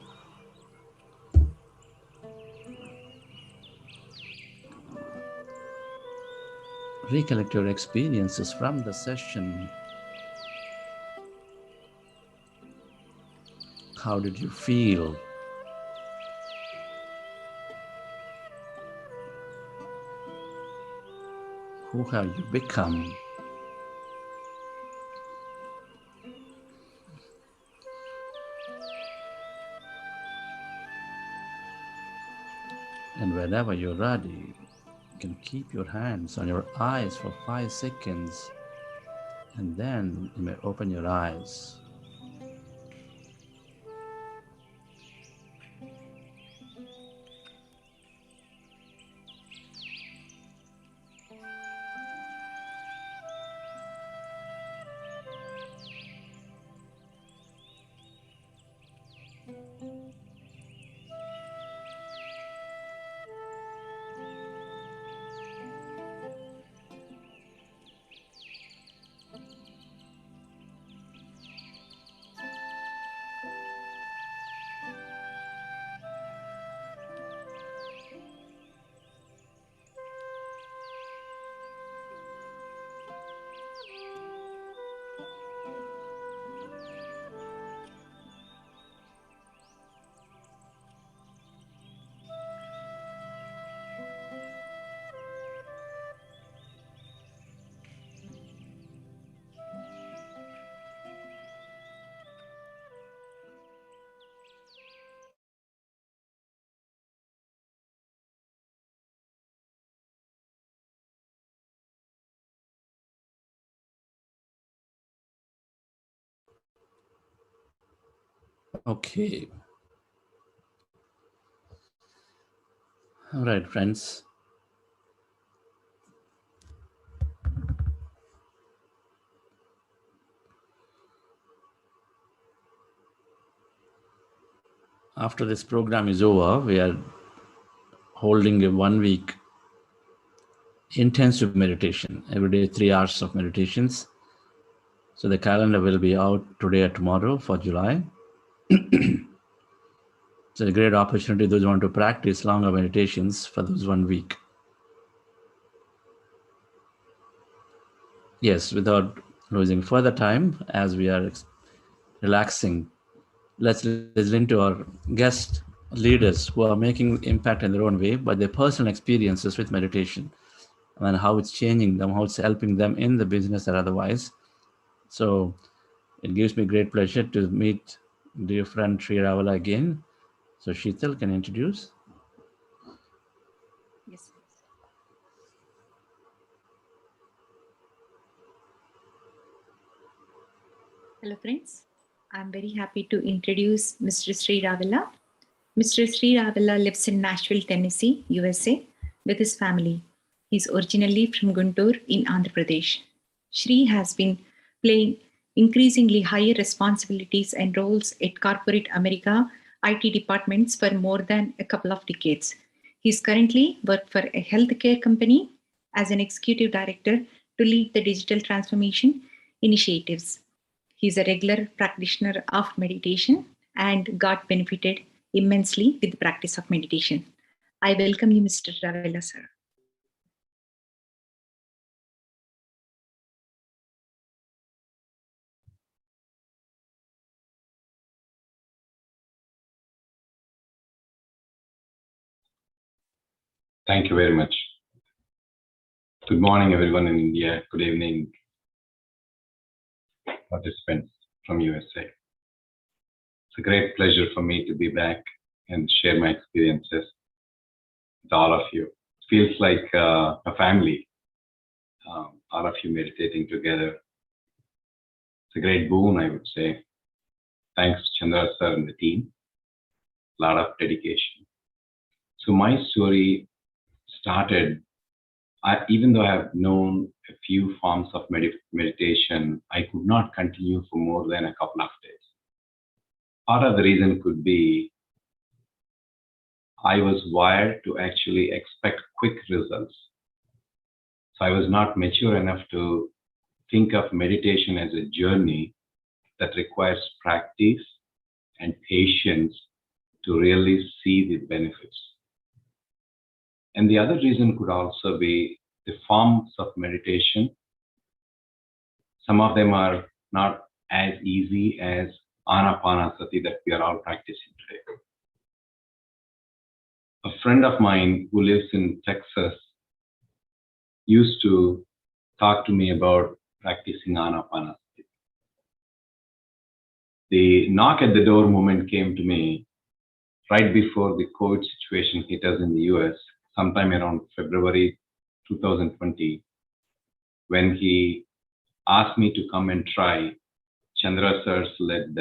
Speaker 17: Recollect your experiences from the session. How did you feel? Who have you become? And whenever you're ready, you can keep your hands on your eyes for 5 seconds, and then you may open your eyes. Okay. All right, friends. After this program is over, we are holding a 1 week intensive meditation. Every day, 3 hours of meditations. So the calendar will be out today or tomorrow for July. It's a great opportunity those who want to practice longer meditations for those 1 week. Yes, without losing further time, as we are relaxing, let's listen to our guest leaders who are making impact in their own way by their personal experiences with meditation and how it's changing them, how it's helping them in the business or otherwise. So it gives me great pleasure to meet dear friend Sri Ravala again. So Sheetal can introduce.
Speaker 2: Yes. Hello friends, I'm very happy to introduce Mr. Sri Ravella. Mr. Sri Ravella lives in Nashville, Tennessee, USA with his family. He's originally from Guntur in Andhra Pradesh. Sri has been playing increasingly higher responsibilities and roles at corporate America IT departments for more than a couple of decades. He's currently worked for a healthcare company as an executive director to lead the digital transformation initiatives. He's a regular practitioner of meditation and got benefited immensely with the practice of meditation. I welcome you, Mr. Ravella, sir.
Speaker 23: Thank you very much. Good morning, everyone in India. Good evening, participants from USA. It's a great pleasure for me to be back and share my experiences with all of you. It feels like a family, all of you meditating together. It's a great boon, I would say. Thanks, Chandra sir and the team. A lot of dedication. So my story started, even though I have known a few forms of meditation, I could not continue for more than a couple of days. Part of the reason could be I was wired to actually expect quick results. So I was not mature enough to think of meditation as a journey that requires practice and patience to really see the benefits. And the other reason could also be the forms of meditation. Some of them are not as easy as Anapanasati that we are all practicing today. A friend of mine who lives in Texas used to talk to me about practicing Anapanasati. The knock at the door moment came to me right before the COVID situation hit us in the US, sometime around February 2020, when he asked me to come and try Chandra Sir's led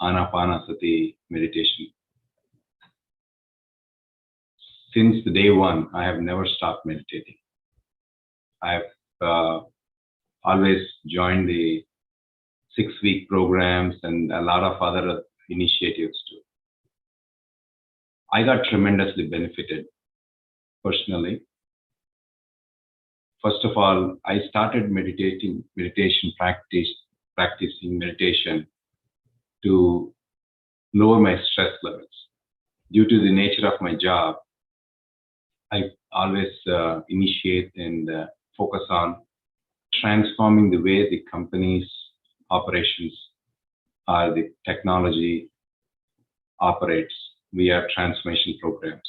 Speaker 23: Anapanasati meditation. Since the day one, I have never stopped meditating. I've always joined the 6-week programs and a lot of other initiatives too. I got tremendously benefited personally. First of all, I started practicing meditation to lower my stress levels. Due to the nature of my job, I always initiate and focus on transforming the way the company's operations or the technology operates via transformation programs.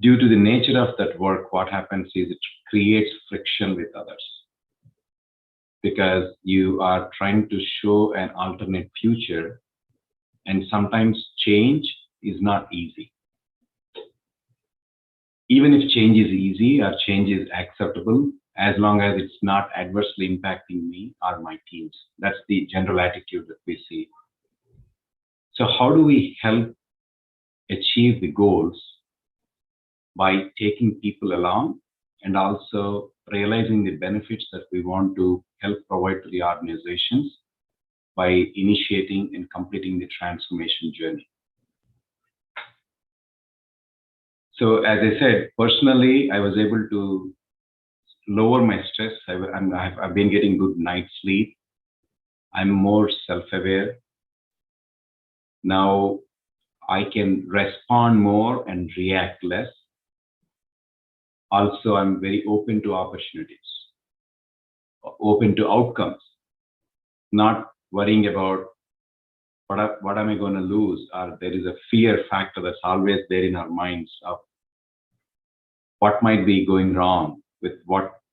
Speaker 23: Due to the nature of that work, what happens is it creates friction with others because you are trying to show an alternate future, and sometimes change is not easy. Even if change is easy or change is acceptable, as long as it's not adversely impacting me or my teams. That's the general attitude that we see. So how do we help achieve the goals? By taking people along and also realizing the benefits that we want to help provide to the organizations by initiating and completing the transformation journey. So as I said, personally, I was able to lower my stress. I've been getting good night's sleep. I'm more self-aware. Now I can respond more and react less. Also, I'm very open to opportunities, open to outcomes, not worrying about what am I going to lose, or there is a fear factor that's always there in our minds of what might be going wrong with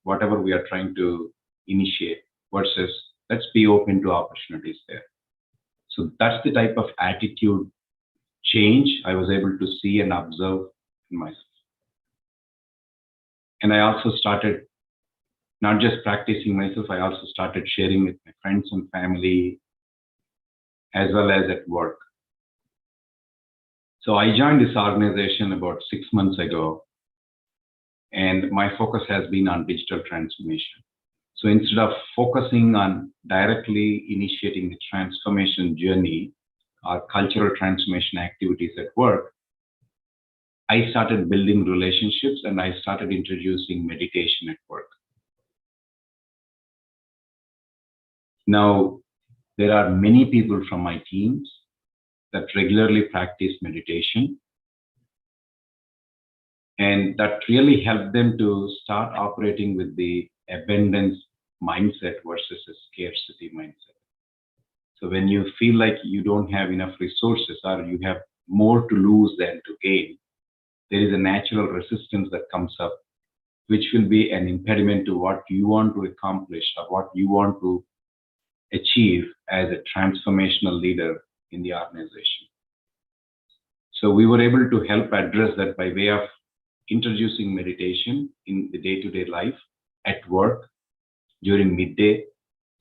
Speaker 23: whatever we are trying to initiate versus let's be open to opportunities there. So that's the type of attitude change I was able to see and observe in myself. And I also started not just practicing myself, I also started sharing with my friends and family as well as at work. So I joined this organization about 6 months ago, and my focus has been on digital transformation. So instead of focusing on directly initiating the transformation journey or cultural transformation activities at work, I started building relationships and I started introducing meditation at work. Now, there are many people from my teams that regularly practice meditation, and that really helped them to start operating with the abundance mindset versus a scarcity mindset. So when you feel like you don't have enough resources or you have more to lose than to gain, there is a natural resistance that comes up, which will be an impediment to what you want to accomplish or what you want to achieve as a transformational leader in the organization. So we were able to help address that by way of introducing meditation in the day-to-day life at work during midday.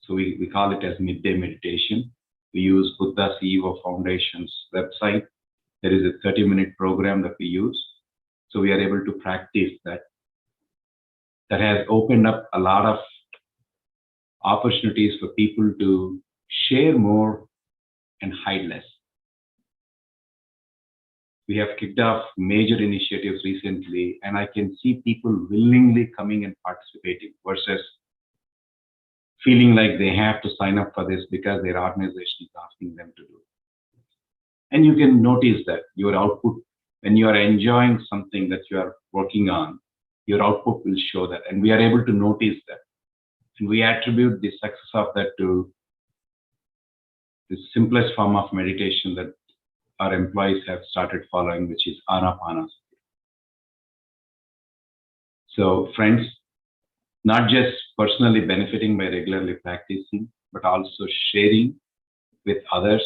Speaker 23: So we call it as midday meditation. We use Buddha CEO Foundation's website. There is a 30-minute program that we use. So we are able to practice that. That has opened up a lot of opportunities for people to share more and hide less. We have kicked off major initiatives recently, and I can see people willingly coming and participating versus feeling like they have to sign up for this because their organization is asking them to do. And you can notice that your output, when you are enjoying something that you are working on, your output will show that. And we are able to notice that. And we attribute the success of that to the simplest form of meditation that our employees have started following, which is Anapanasati. So friends, not just personally benefiting by regularly practicing, but also sharing with others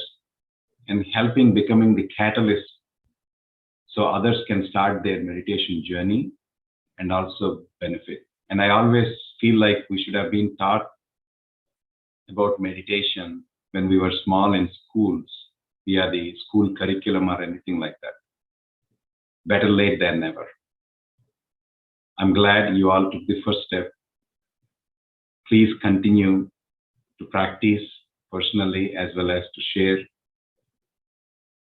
Speaker 23: and helping becoming the catalyst so others can start their meditation journey and also benefit. And I always feel like we should have been taught about meditation when we were small in schools via the school curriculum or anything like that. Better late than never. I'm glad you all took the first step. Please continue to practice personally as well as to share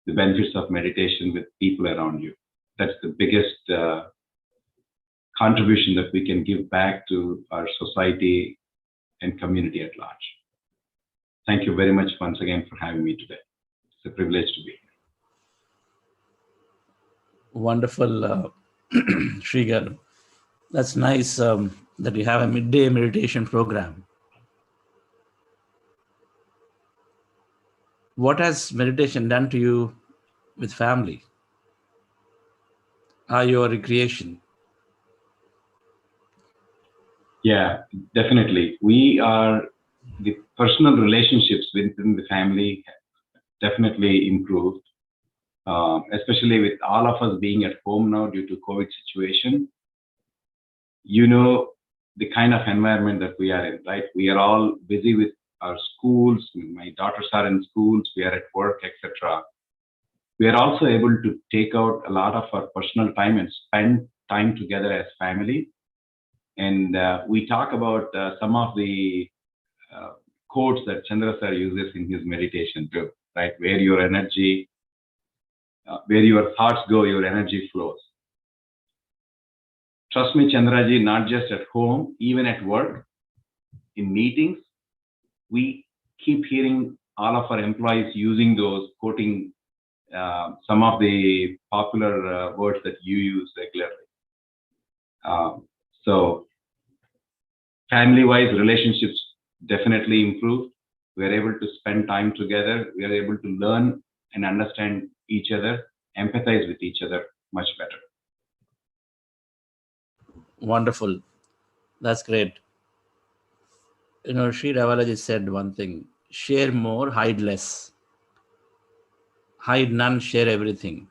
Speaker 23: the benefits of meditation with people around you. That's the biggest contribution that we can give back to our society and community at large. Thank you very much once again for having me today. It's a privilege to be here.
Speaker 17: Wonderful, Srigar. That's nice that you have a midday meditation program. What has meditation done to you with family? Or your recreation?
Speaker 23: Yeah, definitely. The personal relationships within the family definitely improved, especially with all of us being at home now due to COVID situation. You know, the kind of environment that we are in, right? We are all busy with our schools. My daughters are in schools, we are at work, etc. We are also able to take out a lot of our personal time and spend time together as family. And we talk about some of the quotes that Chandra sir uses in his meditation too, right? Where your energy, where your thoughts go, your energy flows. Trust me, Chandraji, not just at home, even at work, in meetings, we keep hearing all of our employees using those, quoting some of the popular words that you use regularly. So family-wise relationships definitely improved. We are able to spend time together. We are able to learn and understand each other, empathize with each other much better.
Speaker 17: Wonderful. That's great. You know, Sri Ravalaji said one thing: share more, hide less. Hide none, share everything.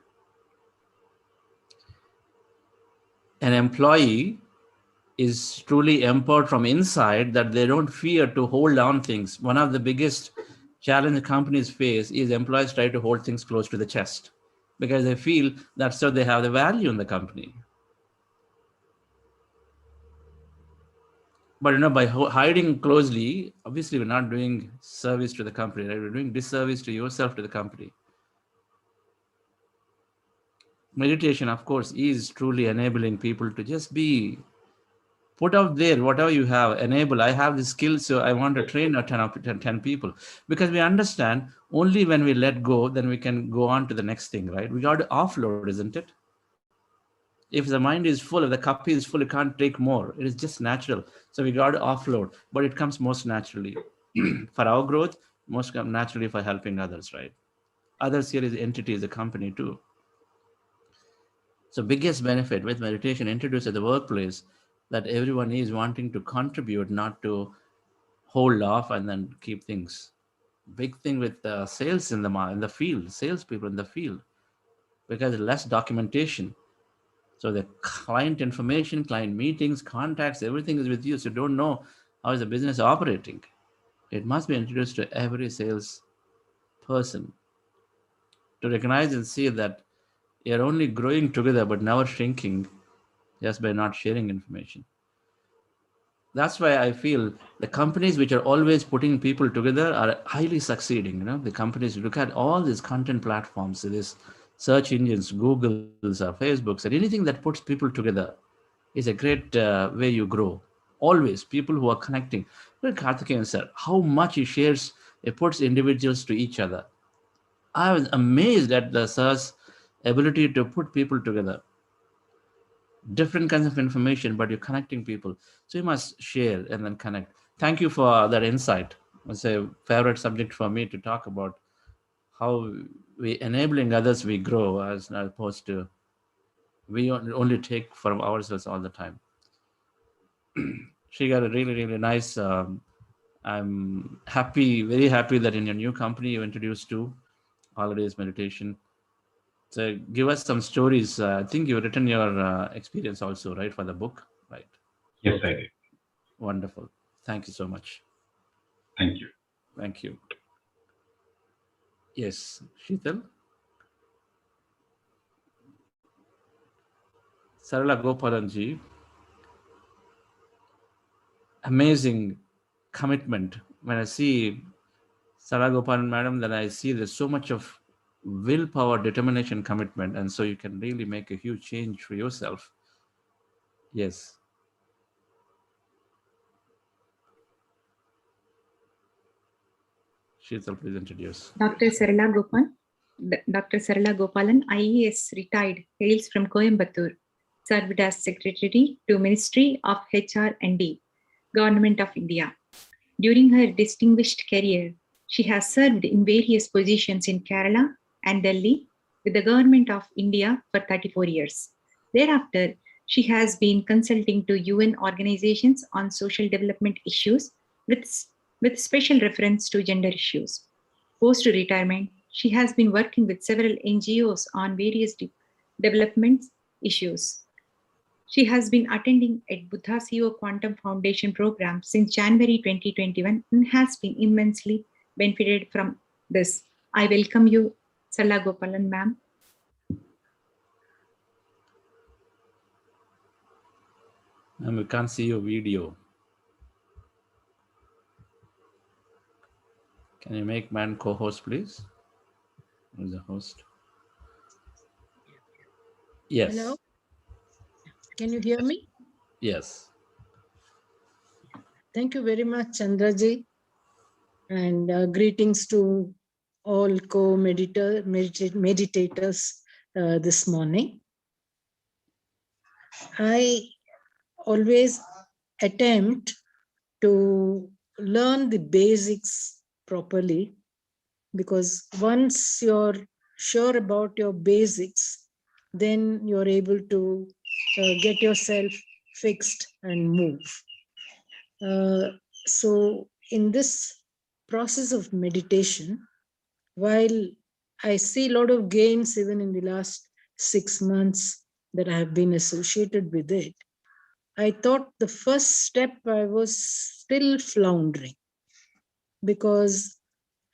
Speaker 17: An employee is truly empowered from inside, that they don't fear to hold down things. One of the biggest challenges companies face is employees try to hold things close to the chest because they feel that's how they have the value in the company. But by hiding closely, obviously we're not doing service to the company, right? We're doing disservice to yourself, to the company. Meditation, of course, is truly enabling people to just be put out there, whatever you have, enable. I have the skills, so I want to train 10 people. Because we understand only when we let go, then we can go on to the next thing, right? We got to offload, isn't it? If the mind is full, if the cup is full, it can't take more. It is just natural. So we got to offload, but it comes most naturally for our growth, most naturally for helping others, right? Others here is entities, a company too. So biggest benefit with meditation introduced at the workplace, that everyone is wanting to contribute, not to hold off and then keep things. Big thing with sales in the field, salespeople in the field, because less documentation. So the client information, client meetings, contacts, everything is with you. So you don't know how is the business operating. It must be introduced to every sales person to recognize and see that you're only growing together, but never shrinking just by not sharing information. That's why I feel the companies which are always putting people together are highly succeeding. The companies, look at all these content platforms, this search engines, Googles or Facebooks, or anything that puts people together is a great way you grow. Always, people who are connecting. Look at Karthikeyan sir, how much he shares, it puts individuals to each other. I was amazed at the sir's ability to put people together. Different kinds of information, but you're connecting people. So you must share and then connect. Thank you for that insight. It's a favorite subject for me to talk about how we enabling others we grow as opposed to we only take from ourselves all the time. She got a really, really nice. I'm happy, very happy that in your new company you introduced to holidays meditation. So give us some stories. I think you've written your experience also, right, for the book, right?
Speaker 23: Yes, I did.
Speaker 17: Wonderful. Thank you so much.
Speaker 23: Thank you.
Speaker 17: Thank you. Yes, Sheetal. Sarala Gopalanji, amazing commitment. When I see Sarala Gopalan madam, then I see there's so much of willpower, determination, commitment, and so you can really make a huge change for yourself. Yes. Sheetal, please introduce.
Speaker 2: Dr. Sarala Gopalan, IAS retired, hails from Coimbatore, served as Secretary to Ministry of HR&D, Government of India. During her distinguished career, she has served in various positions in Kerala and Delhi with the Government of India for 34 years. Thereafter, she has been consulting to UN organizations on social development issues with special reference to gender issues. Post-retirement, she has been working with several NGOs on various development issues. She has been attending at Buddha CEO Quantum Foundation program since January 2021 and has been immensely benefited from this. I welcome you, Sarala Gopalan ma'am.
Speaker 17: And we can't see your video. Can you make man co-host, please? Who's the host? Yes.
Speaker 3: Hello? Can you hear me?
Speaker 17: Yes.
Speaker 3: Thank you very much, Chandraji. And greetings to all co-meditators this morning. I always attempt to learn the basics properly, because once you're sure about your basics, then you're able to get yourself fixed and move. So in this process of meditation, while I see a lot of gains even in the last 6 months that I have been associated with it, I thought the first step I was still floundering, because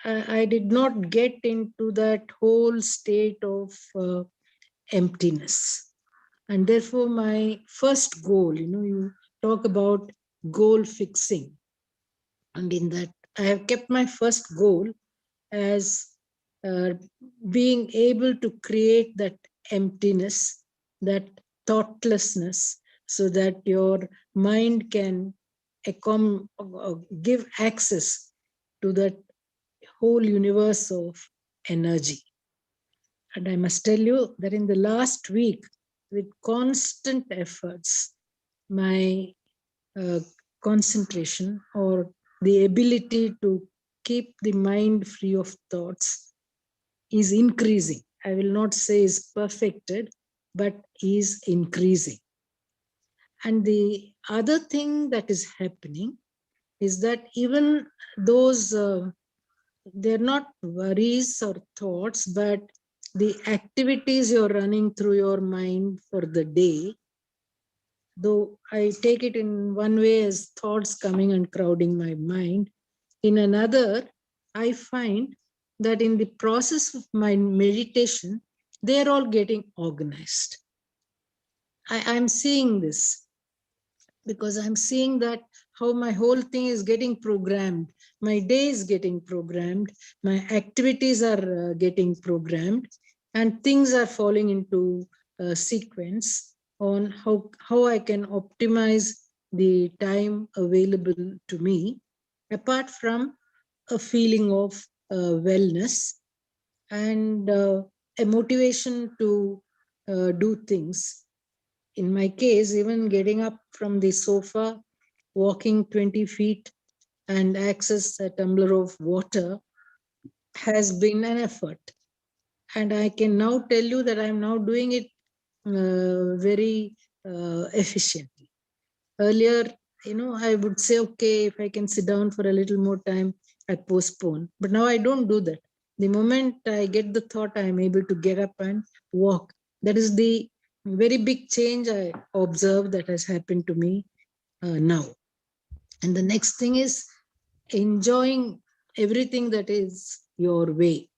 Speaker 3: I did not get into that whole state of emptiness. And therefore my first goal, you talk about goal fixing. And in that, I have kept my first goal as being able to create that emptiness, that thoughtlessness, so that your mind can give access to that whole universe of energy. And I must tell you that in the last week, with constant efforts, my concentration, or the ability to keep the mind free of thoughts, is increasing. I will not say is perfected, but is increasing. And the other thing that is happening is that even those, they're not worries or thoughts, but the activities you're running through your mind for the day, though I take it in one way as thoughts coming and crowding my mind, in another, I find that in the process of my meditation, they're all getting organized. I'm seeing this, because I'm seeing that how my whole thing is getting programmed. My day is getting programmed. My activities are getting programmed. and things are falling into sequence on how I can optimize the time available to me, apart from a feeling of wellness and a motivation to do things. In my case, even getting up from the sofa, walking 20 feet and access a tumbler of water has been an effort. And I can now tell you that I'm now doing it very efficiently. Earlier, I would say, okay, if I can sit down for a little more time, I postpone. But now I don't do that. The moment I get the thought, I am able to get up and walk. That is the very big change I observe that has happened to me now. And the next thing is enjoying everything that is your way.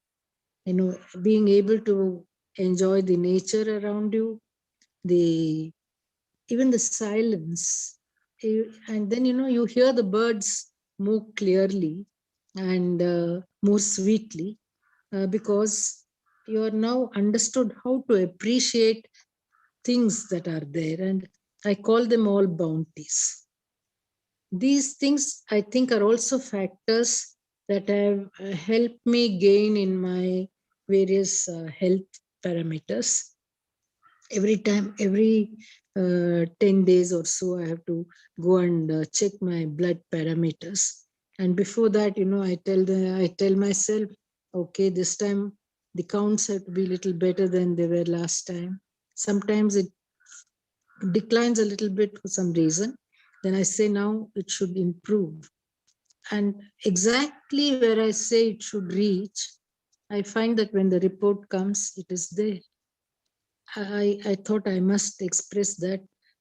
Speaker 3: Being able to enjoy the nature around you, even the silence. And then, you hear the birds more clearly and more sweetly because you are now understood how to appreciate things that are there. And I call them all bounties. These things, I think, are also factors that have helped me gain in my various health parameters. Every 10 days or so, I have to go and check my blood parameters. And before that, I tell myself, okay, this time the counts have to be a little better than they were last time. Sometimes it declines a little bit for some reason. Then I say now it should improve. And exactly where I say it should reach, I find that when the report comes, it is there. I thought I must express that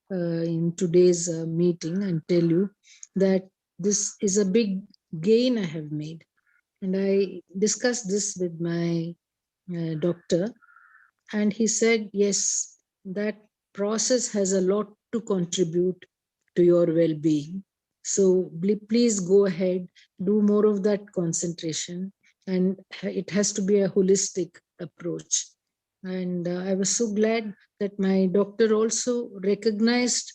Speaker 3: in today's meeting and tell you that this is a big gain I have made. And I discussed this with my doctor, and he said, yes, that process has a lot to contribute to your well-being. So please go ahead, do more of that concentration. And it has to be a holistic approach. And I was so glad that my doctor also recognized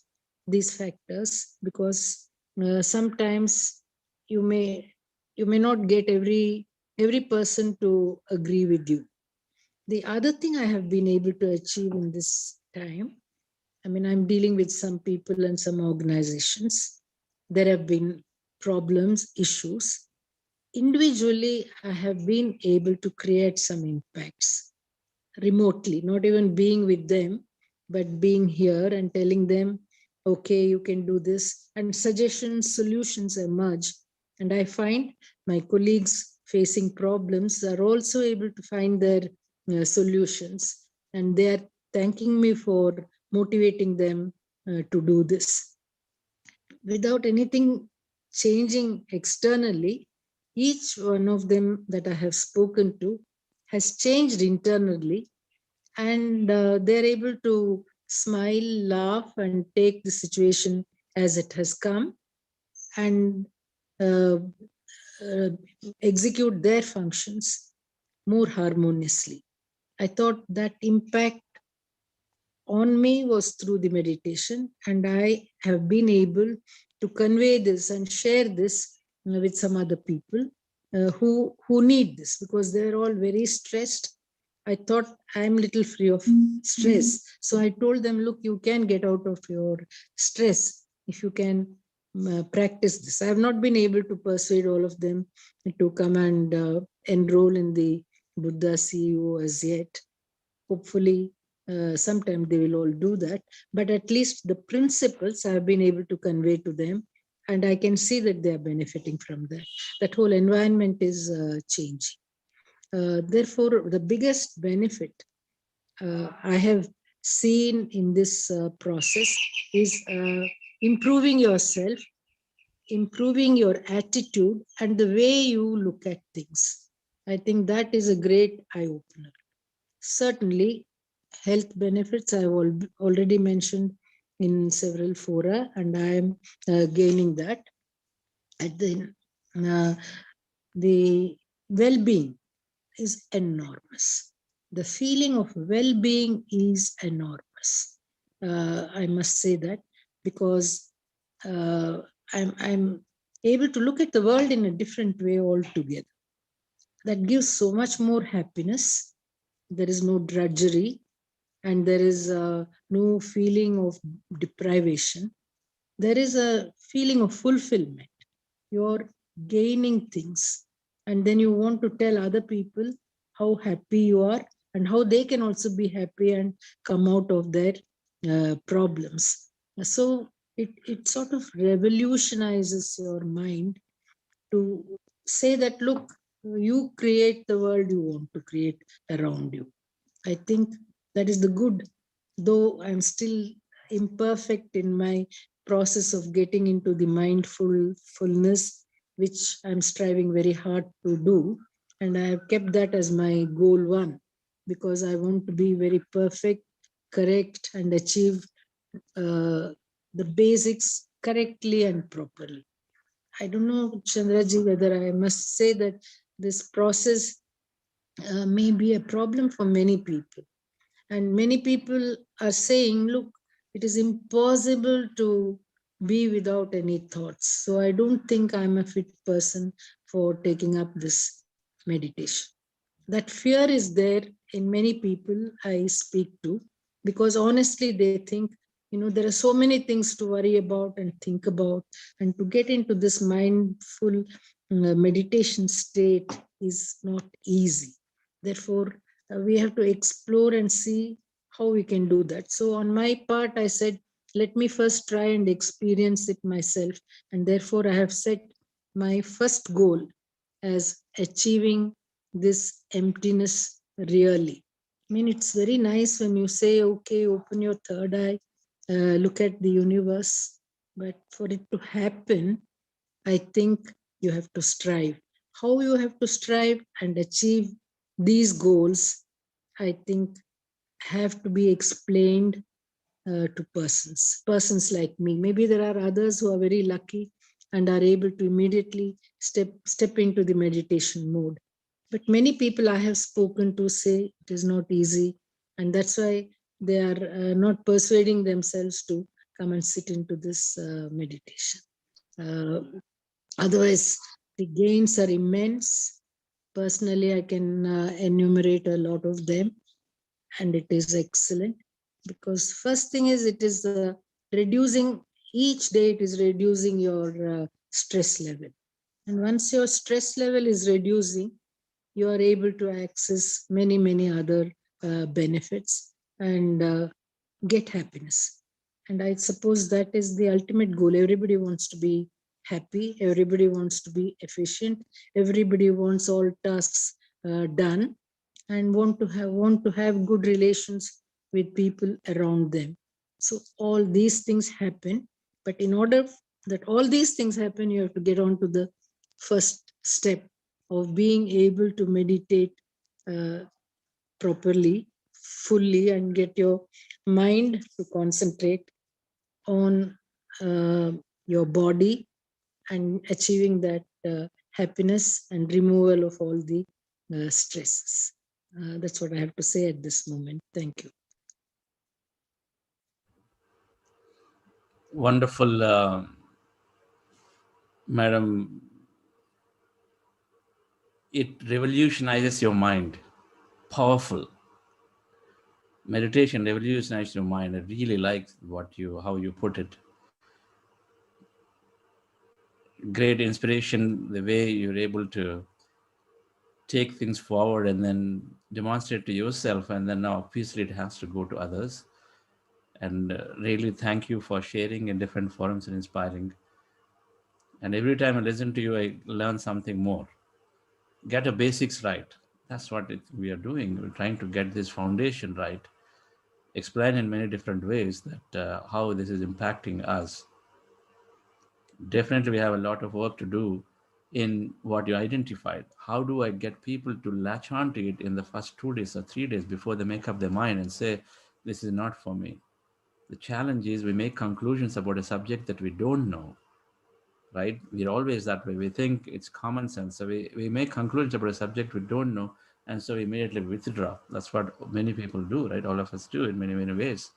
Speaker 3: these factors, because sometimes you may not get every person to agree with you. The other thing I have been able to achieve in this time, I'm dealing with some people and some organizations. There have been problems, issues. Individually, I have been able to create some impacts remotely, not even being with them, but being here and telling them, okay, you can do this, and suggestions, solutions emerge. And I find my colleagues facing problems are also able to find their solutions, and they are thanking me for motivating them to do this. Without anything changing externally, each one of them that I have spoken to has changed internally, and they're able to smile, laugh, and take the situation as it has come, and uh, uh, execute their functions more harmoniously. I thought that impact on me was through the meditation, and I have been able to convey this and share this with some other people who need this, because they're all very stressed. I thought I'm little free of stress. So I told them, look, you can get out of your stress if you can practice this. I have not been able to persuade all of them to come and enroll in the Buddha CEO as yet. Hopefully, sometime they will all do that. But at least the principles I have been able to convey to them, and I can see that they are benefiting from that. That whole environment is changing. Therefore, the biggest benefit I have seen in this process is improving yourself, improving your attitude, and the way you look at things. I think that is a great eye-opener. Certainly, health benefits I have already mentioned in several fora, and I am gaining that. At the well-being is enormous. The feeling of well-being is enormous. I must say that, because I'm able to look at the world in a different way altogether. That gives so much more happiness. There is no drudgery, and there is no feeling of deprivation. There is a feeling of fulfillment. You're gaining things, and then you want to tell other people how happy you are and how they can also be happy and come out of their problems. So it sort of revolutionizes your mind to say that, look, you create the world you want to create around you. I think that is the good, though I'm still imperfect in my process of getting into the mindfulness, which I'm striving very hard to do. And I have kept that as my goal one, because I want to be very perfect, correct, and achieve the basics correctly and properly. I don't know, Chandraji, whether I must say that this process may be a problem for many people. And many people are saying, look, it is impossible to be without any thoughts. So I don't think I'm a fit person for taking up this meditation. That fear is there in many people I speak to, because honestly, they think, there are so many things to worry about and think about, and to get into this mindful meditation state is not easy. Therefore, we have to explore and see how we can do that. So on my part, I said, let me first try and experience it myself. And therefore, I have set my first goal as achieving this emptiness really. I mean, it's very nice when you say, okay, open your third eye, look at the universe. But for it to happen, I think you have to strive. How you have to strive and achieve these goals, I think, have to be explained to persons like me. Maybe there are others who are very lucky and are able to immediately step into the meditation mode. But many people I have spoken to say it is not easy, and that's why they are not persuading themselves to come and sit into this meditation. Otherwise, the gains are immense. Personally, I can enumerate a lot of them, and it is excellent, because first thing is, it is reducing, each day it is reducing your stress level. And once your stress level is reducing, you are able to access many other benefits and get happiness. And I suppose that is the ultimate goal. Everybody wants to be happy, everybody wants to be efficient, everybody wants all tasks done, and want to have good relations with people around them. So all these things happen, but in order that all these things happen, you have to get on to the first step of being able to meditate properly, fully, and get your mind to concentrate on your body and achieving that happiness and removal of all the stresses. That's what I have to say at this moment. Thank you.
Speaker 17: Wonderful, Madam. It revolutionizes your mind. Powerful. Meditation revolutionizes your mind. I really like how you put it. Great inspiration, the way you're able to take things forward and then demonstrate to yourself, and then now obviously it has to go to others. And really thank you for sharing in different forums and inspiring. And every time I listen to you, I learn something more. Get the basics right. That's what we are doing. We're trying to get this foundation right. Explain in many different ways that how this is impacting us. Definitely we have a lot of work to do in what you identified. How do I get people to latch on to it in the first 2 days or 3 days before they make up their mind and say, this is not for me? The challenge is we make conclusions about a subject that we don't know, right? We're always that way. We think it's common sense. So we make conclusions about a subject we don't know, and so immediately withdraw. That's what many people do, right? All of us do in many, many ways.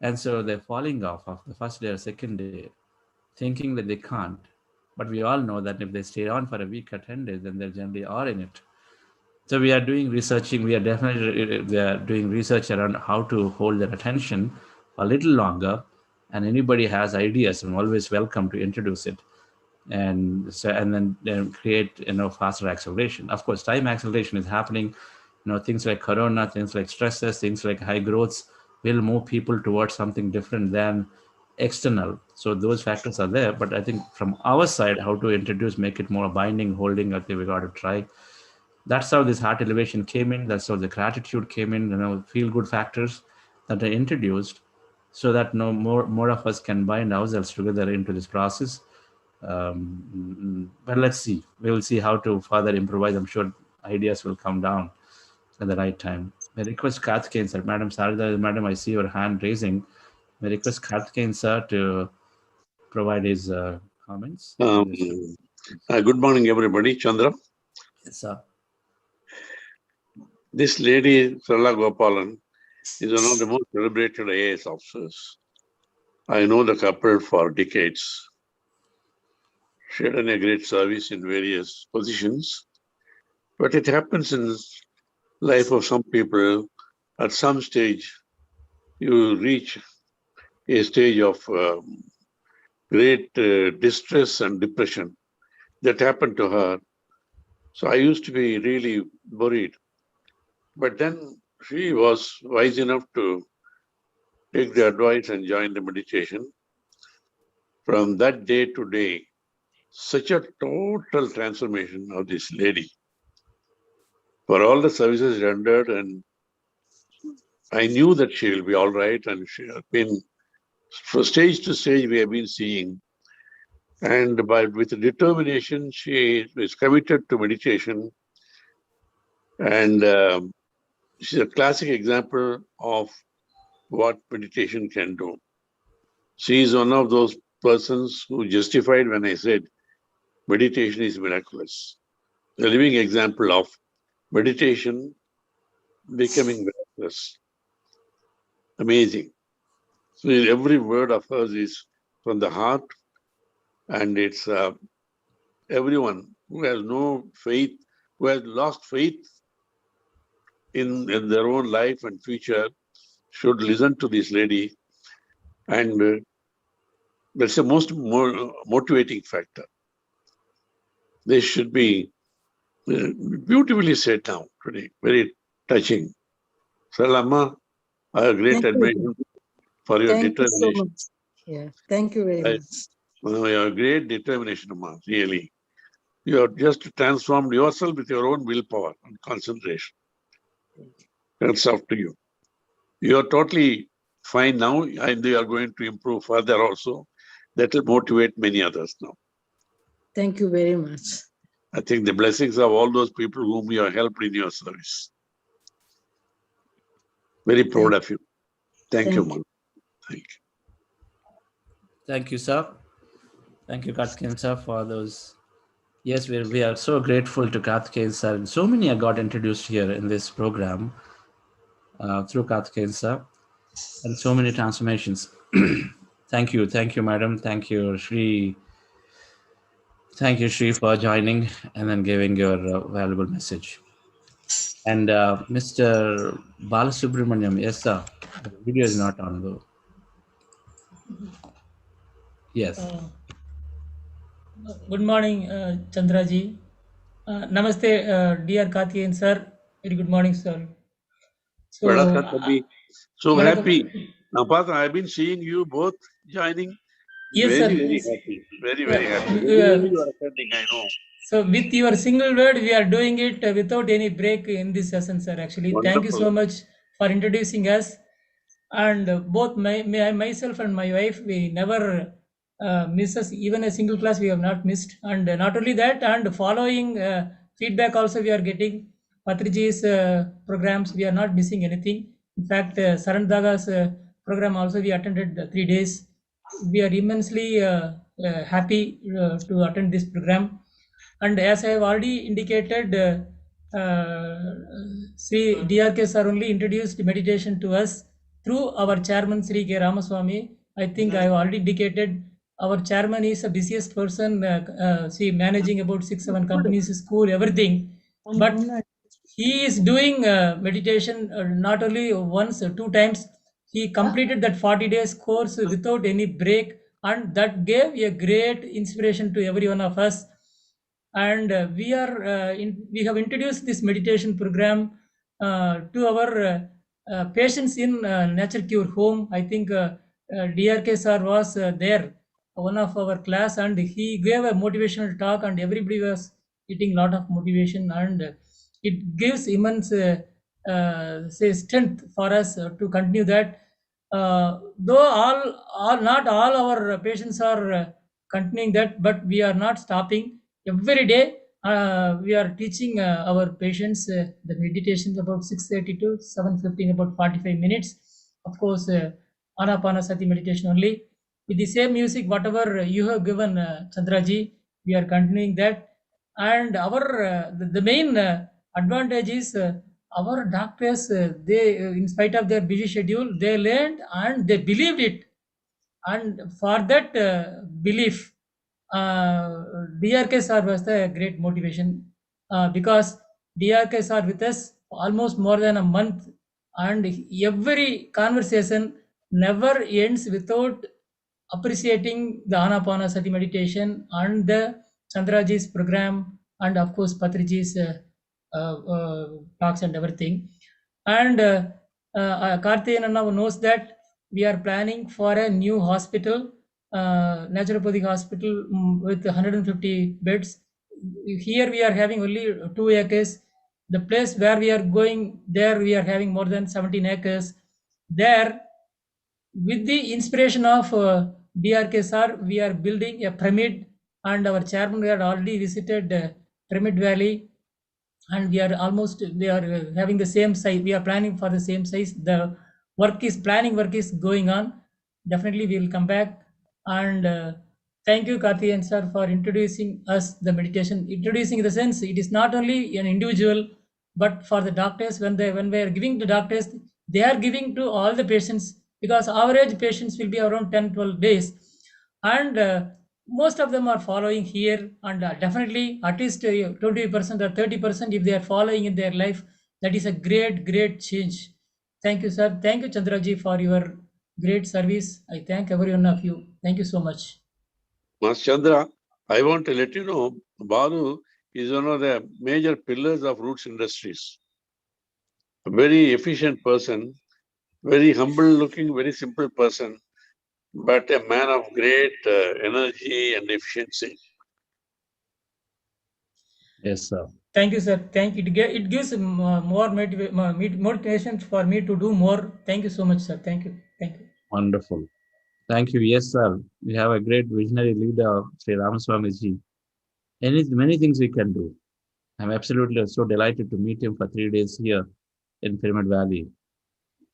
Speaker 17: And so they're falling off of the first day or second day, thinking that they can't. But we all know that if they stay on for a week or 10 days, then they generally are in it. So we are doing researching. We are definitely we are doing research around how to hold their attention a little longer. And anybody has ideas, I'm always welcome to introduce it, and so and then create faster acceleration. Of course, time acceleration is happening. Things like corona, things like stresses, things like high growths will move people towards something different than external. So those factors are there. But I think from our side, how to introduce, make it more binding, holding. I think we got to try. That's how this heart elevation came in. That's how the gratitude came in. Feel good factors that are introduced, so that more of us can bind ourselves together into this process. But let's see. We will see how to further improvise. I'm sure ideas will come down at the right time. I request Karthikeyan sir, Madam Sarada, Madam, I see your hand raising. I request Karthikeyan sir to provide his comments.
Speaker 4: Good morning, everybody. Chandra.
Speaker 17: Yes, sir.
Speaker 4: This lady, Sarala Gopalan, is one of the most celebrated IAS officers. I know the couple for decades. She had done a great service in various positions, but it happens in life of some people. At some stage, you reach a stage of great distress and depression. That happened to her. So I used to be really worried. But then she was wise enough to take the advice and join the meditation. From that day to day, such a total transformation of this lady. For all the services rendered, and I knew that she will be all right, and she has been, from stage to stage, we have been seeing. And with determination, she is committed to meditation. And she's a classic example of what meditation can do. She is one of those persons who justified when I said meditation is miraculous. A living example of meditation becoming miraculous. Amazing. So every word of hers is from the heart, and it's everyone who has no faith, who has lost faith in their own life and future, should listen to this lady. And that's the most motivating factor. They should be beautifully said down today, very touching. Salama, I have great admiration for your
Speaker 3: Thank you so
Speaker 4: determination.
Speaker 3: much. Yeah, thank you very much.
Speaker 4: Your great determination, Amma, really. You have just transformed yourself with your own willpower and concentration. That's up to you. You are totally fine now, and you are going to improve further also. That will motivate many others now.
Speaker 3: Thank you very much.
Speaker 4: I think the blessings of all those people whom you have helped in your service. Very proud of you. Thank you, man. Thank you.
Speaker 17: Thank you, sir. Thank you, Karthikeyan sir, for those. Yes, we are so grateful to Karthikeyan sir. And so many got introduced here in this program through Karthikeyan sir, and so many transformations. Thank you, madam. Thank you, Shri. Thank you, Shri, for joining and then giving your valuable message. And Mr. Balasubramaniam, yes, sir. The video is not on though. Yes.
Speaker 5: Good morning, Chandra ji. Namaste, dear Karthikeyan sir. Very good morning, sir. So,
Speaker 4: So happy. Now, Father, I've been seeing you both joining.
Speaker 5: Yes,
Speaker 4: very,
Speaker 5: sir.
Speaker 4: very
Speaker 5: Yes.
Speaker 4: happy. Very, very happy. Regularly you are attending, I know.
Speaker 5: So, with your single word, we are doing it without any break in this session, sir. Actually, thank you so
Speaker 4: Wonderful.
Speaker 5: much for introducing us. And both myself and my wife, we never miss us even a single class. We have not missed. And not only that, and following feedback also we are getting. Patriji's programs, we are not missing anything. In fact, Saran Daga's program also we attended 3 days. We are immensely happy to attend this program. And as I have already indicated, Sri DRK sir only introduced meditation to us through our chairman Sri K. Ramaswamy. I think I have already indicated our chairman is the busiest person, see, managing about 6-7 companies, school, everything. But he is doing meditation not only once, 2 times. He completed that 40 days course without any break, and that gave a great inspiration to every one of us. And we have introduced this meditation program to our patients in Nature Cure home. I think DRK sir was there, one of our class, and he gave a motivational talk, and everybody was getting lot of motivation, and it gives immense say strength for us to continue that. Though not all our patients are continuing that, but we are not stopping. Every day we are teaching our patients the meditations about 6:30 to 7:15, about 45 minutes. Of course, Anapanasati meditation only. With the same music, whatever you have given, Chandraji, we are continuing that. And our the main advantage is our doctors, they in spite of their busy schedule, they learned and they believed it, and for that belief, DRK sir was the great motivation, because DRK sir with us almost more than a month, and every conversation never ends without appreciating the Anapanasati meditation and the Chandraji's program, and of course Patriji's talks and everything. And Karthikeyan now knows that we are planning for a new hospital, naturopathic hospital, with 150 beds. Here we are having only 2 acres. The place where we are going, there we are having more than 17 acres. There, with the inspiration of DRK sir, we are building a pyramid, and our chairman had already visited Pyramid Valley, and we are having the same size. We are planning for the same size. The planning work is going on. Definitely we will come back. And thank you, Karthikeyan sir, for introducing us the meditation. Introducing in the sense, it is not only an individual, but for the doctors, when we are giving to doctors, they are giving to all the patients, because average patients will be around 10-12 days, and most of them are following here, and definitely at least 20% or 30%, if they are following in their life, that is a great change. Thank you, sir. Thank you, Chandraji, for your great service. I thank every one of you. Thank you so much.
Speaker 4: Master Chandra, I want to let you know, Balu is one of the major pillars of Roots Industries. A very efficient person, very humble looking, very simple person, but a man of great energy and efficiency.
Speaker 17: Yes, sir.
Speaker 5: Thank you, sir. It gives more motivation for me to do more. Thank you so much, sir. Thank you.
Speaker 17: Wonderful. Thank you. Yes, sir. We have a great visionary leader, Sri Ramaswamy ji. Many things we can do. I'm absolutely so delighted to meet him for 3 days here in Pyramid Valley.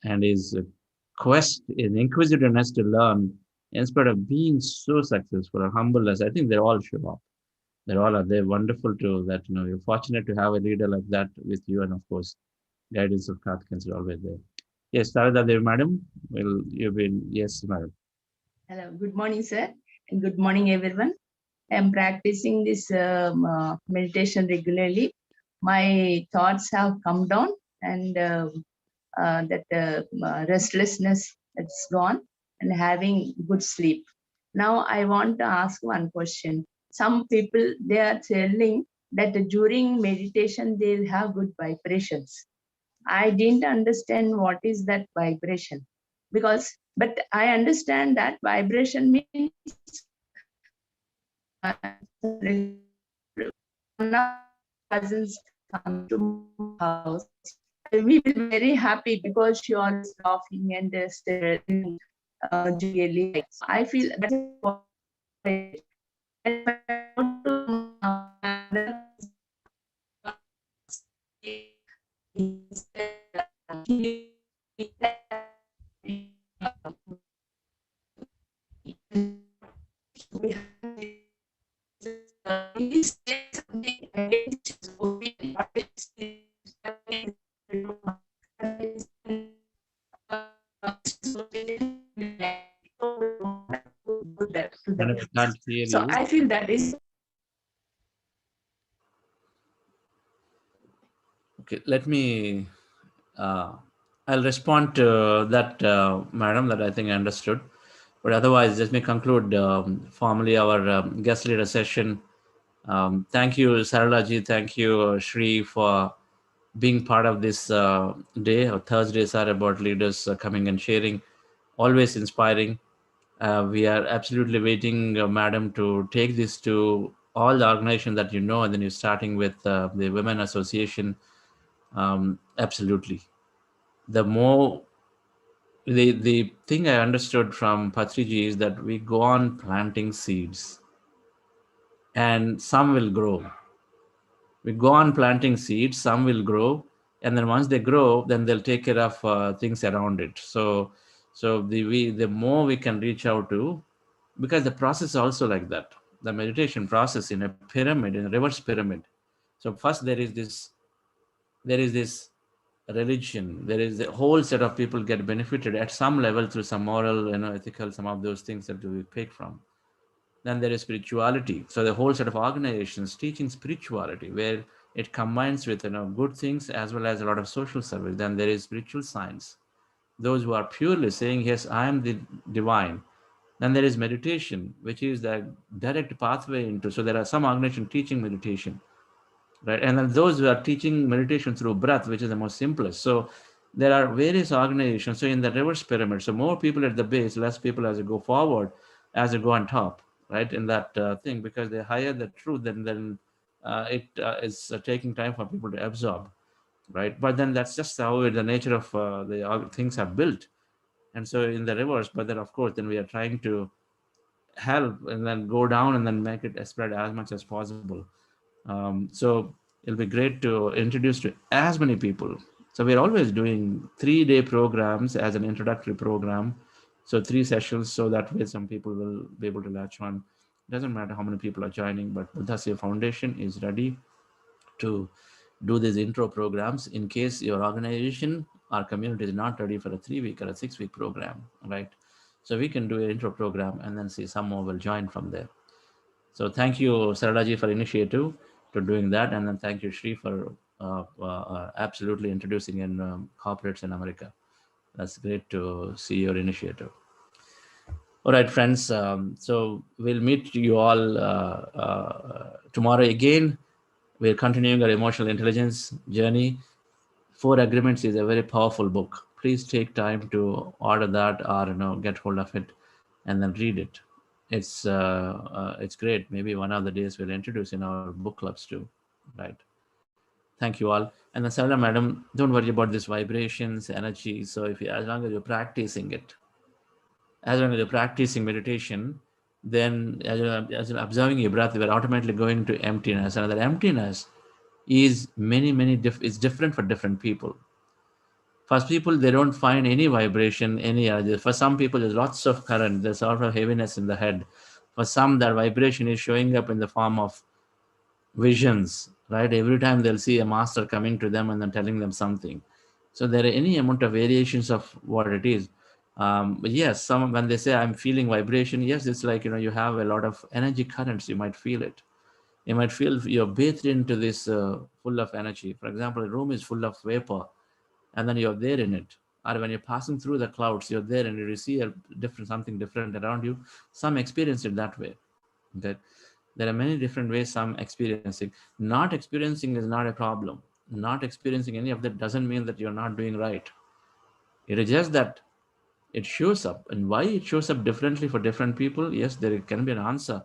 Speaker 17: And his quest, his inquisitiveness to learn, in spite of being so successful and humbleness, I think they all show up. They're wonderful to that. You're fortunate to have a leader like that with you, and of course, guidance of Karthikeyan is always there. Yes, Sarada Devi, madam. Well, yes, madam.
Speaker 6: Hello, good morning, sir, and good morning, everyone. I'm practicing this meditation regularly. My thoughts have come down, and that restlessness is gone, and having good sleep. Now, I want to ask one question. Some people, they are telling that during meditation, they'll have good vibrations. I didn't understand what is that vibration, but I understand that vibration means cousins come to my house. We will be very happy because she always laughing and really. I feel that's what
Speaker 17: can't hear
Speaker 6: So
Speaker 17: you.
Speaker 6: I feel that is
Speaker 17: Okay, let me. I'll respond to that, madam, that I think I understood. But otherwise, let me conclude formally our guest leader session. Thank you, Saralaji. Thank you, Shri, for being part of this day. Our Thursdays are about leaders coming and sharing, always inspiring. We are absolutely waiting, madam, to take this to all the organizations that you know, and then you're starting with the Women Association. Absolutely. The more the thing I understood from Patriji is that we go on planting seeds, and some will grow. We go on planting seeds, some will grow, and then once they grow, then they'll take care of things around it. So the more we can reach out to, because the process is also like that. The meditation process in a pyramid, in a reverse pyramid. So first there is this religion. There is a whole set of people get benefited at some level through some moral, ethical, some of those things that we pick from. Then there is spirituality. So the whole set of organizations teaching spirituality, where it combines with good things as well as a lot of social service. Then there is spiritual science. Those who are purely saying, yes, I am the divine. Then there is meditation, which is the direct pathway into. So there are some organizations teaching meditation, right? And then those who are teaching meditation through breath, which is the most simplest. So there are various organizations. So in the reverse pyramid, so more people at the base, less people as you go forward, as you go on top, right? In that thing, because the higher the truth, then it is taking time for people to absorb, right? But then that's just how the nature of the things are built. And so in the reverse, but then of course, then we are trying to help and then go down and then make it spread as much as possible. So it'll be great to introduce to as many people. So we're always doing 3-day programs as an introductory program. So 3 sessions, so that way some people will be able to latch on. Doesn't matter how many people are joining, but Buddha Seva Foundation is ready to do these intro programs in case your organization or community is not ready for a 3-week or a 6-week program, right? So we can do an intro program and then see some more will join from there. So thank you, Saradaji, for initiative to doing that. And then thank you, Shri, for absolutely introducing in corporates in America. That's great to see your initiative. All right, friends. So we'll meet you all tomorrow again. We're continuing our emotional intelligence journey. 4 Agreements is a very powerful book. Please take time to order that or get hold of it and then read it. It's great. Maybe one of the days we'll introduce in our book clubs too, right? Thank you all. And then Sarala madam, don't worry about these vibrations, energy. So as long as you're practicing it, as long as you're practicing meditation, then as you're observing your breath, we're automatically going to emptiness. And that emptiness is it's different for different people. For people, they don't find any vibration, any energy. For some people, there's lots of current, there's sort of heaviness in the head. For some, that vibration is showing up in the form of visions, right? Every time they'll see a master coming to them and then telling them something. So there are any amount of variations of what it is. But yes, when they say I'm feeling vibration, yes, it's like, you have a lot of energy currents, you might feel it. You might feel you're bathed into this full of energy. For example, a room is full of vapor and then you're there in it. Or when you're passing through the clouds, you're there and you see something different around you. Some experience it that way. Okay? There are many different ways some experiencing. Not experiencing is not a problem. Not experiencing any of that doesn't mean that you're not doing right. It is just that it shows up. And why it shows up differently for different people, yes, there can be an answer.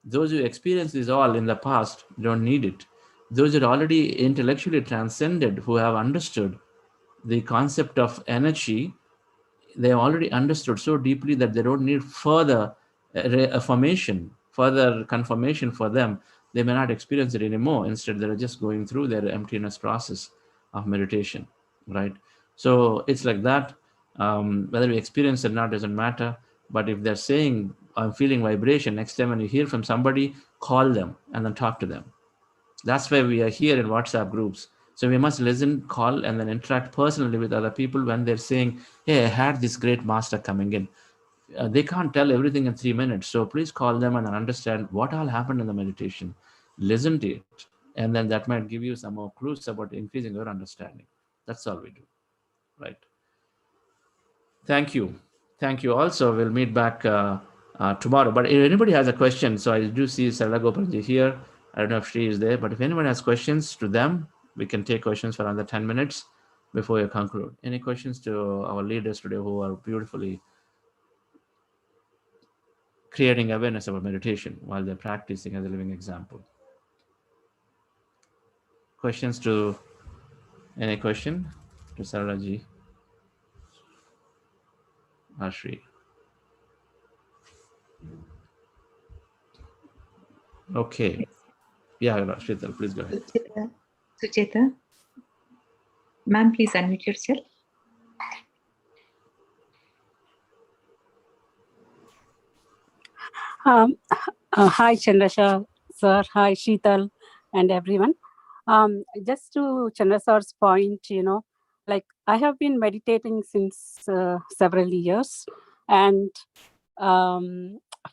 Speaker 17: Those who experienced this all in the past don't need it. Those who are already intellectually transcended, who have understood the concept of energy, they have already understood so deeply that they don't need further affirmation, further confirmation for them. They may not experience it anymore. Instead, they're just going through their emptiness process of meditation, right? So it's like that. Whether we experience it or not doesn't matter. But if they're saying, I'm feeling vibration, next time when you hear from somebody, call them and then talk to them. That's why we are here in WhatsApp groups. So we must listen, call, and then interact personally with other people when they're saying, hey, I had this great master coming in. they can't tell everything in 3 minutes. So please call them and understand what all happened in the meditation. Listen to it. And then that might give you some more clues about increasing your understanding. That's all we do. Right. Thank you. Thank you. Also, we'll meet back tomorrow. But if anybody has a question, so I do see Sarala Gopalji here. I don't know if she is there, but if anyone has questions to them, we can take questions for another 10 minutes before you conclude. Any questions to our leaders today who are beautifully creating awareness about meditation while they're practicing as a living example? Questions to any question to Saralaji, Ashri? Okay. Yeah, Shrital, please go ahead.
Speaker 2: Sucheta, ma'am, please unmute yourself.
Speaker 7: Hi, Chandrashar sir. Hi, Sheetal, and everyone. Just to Chandrasar's point, like I have been meditating since several years, and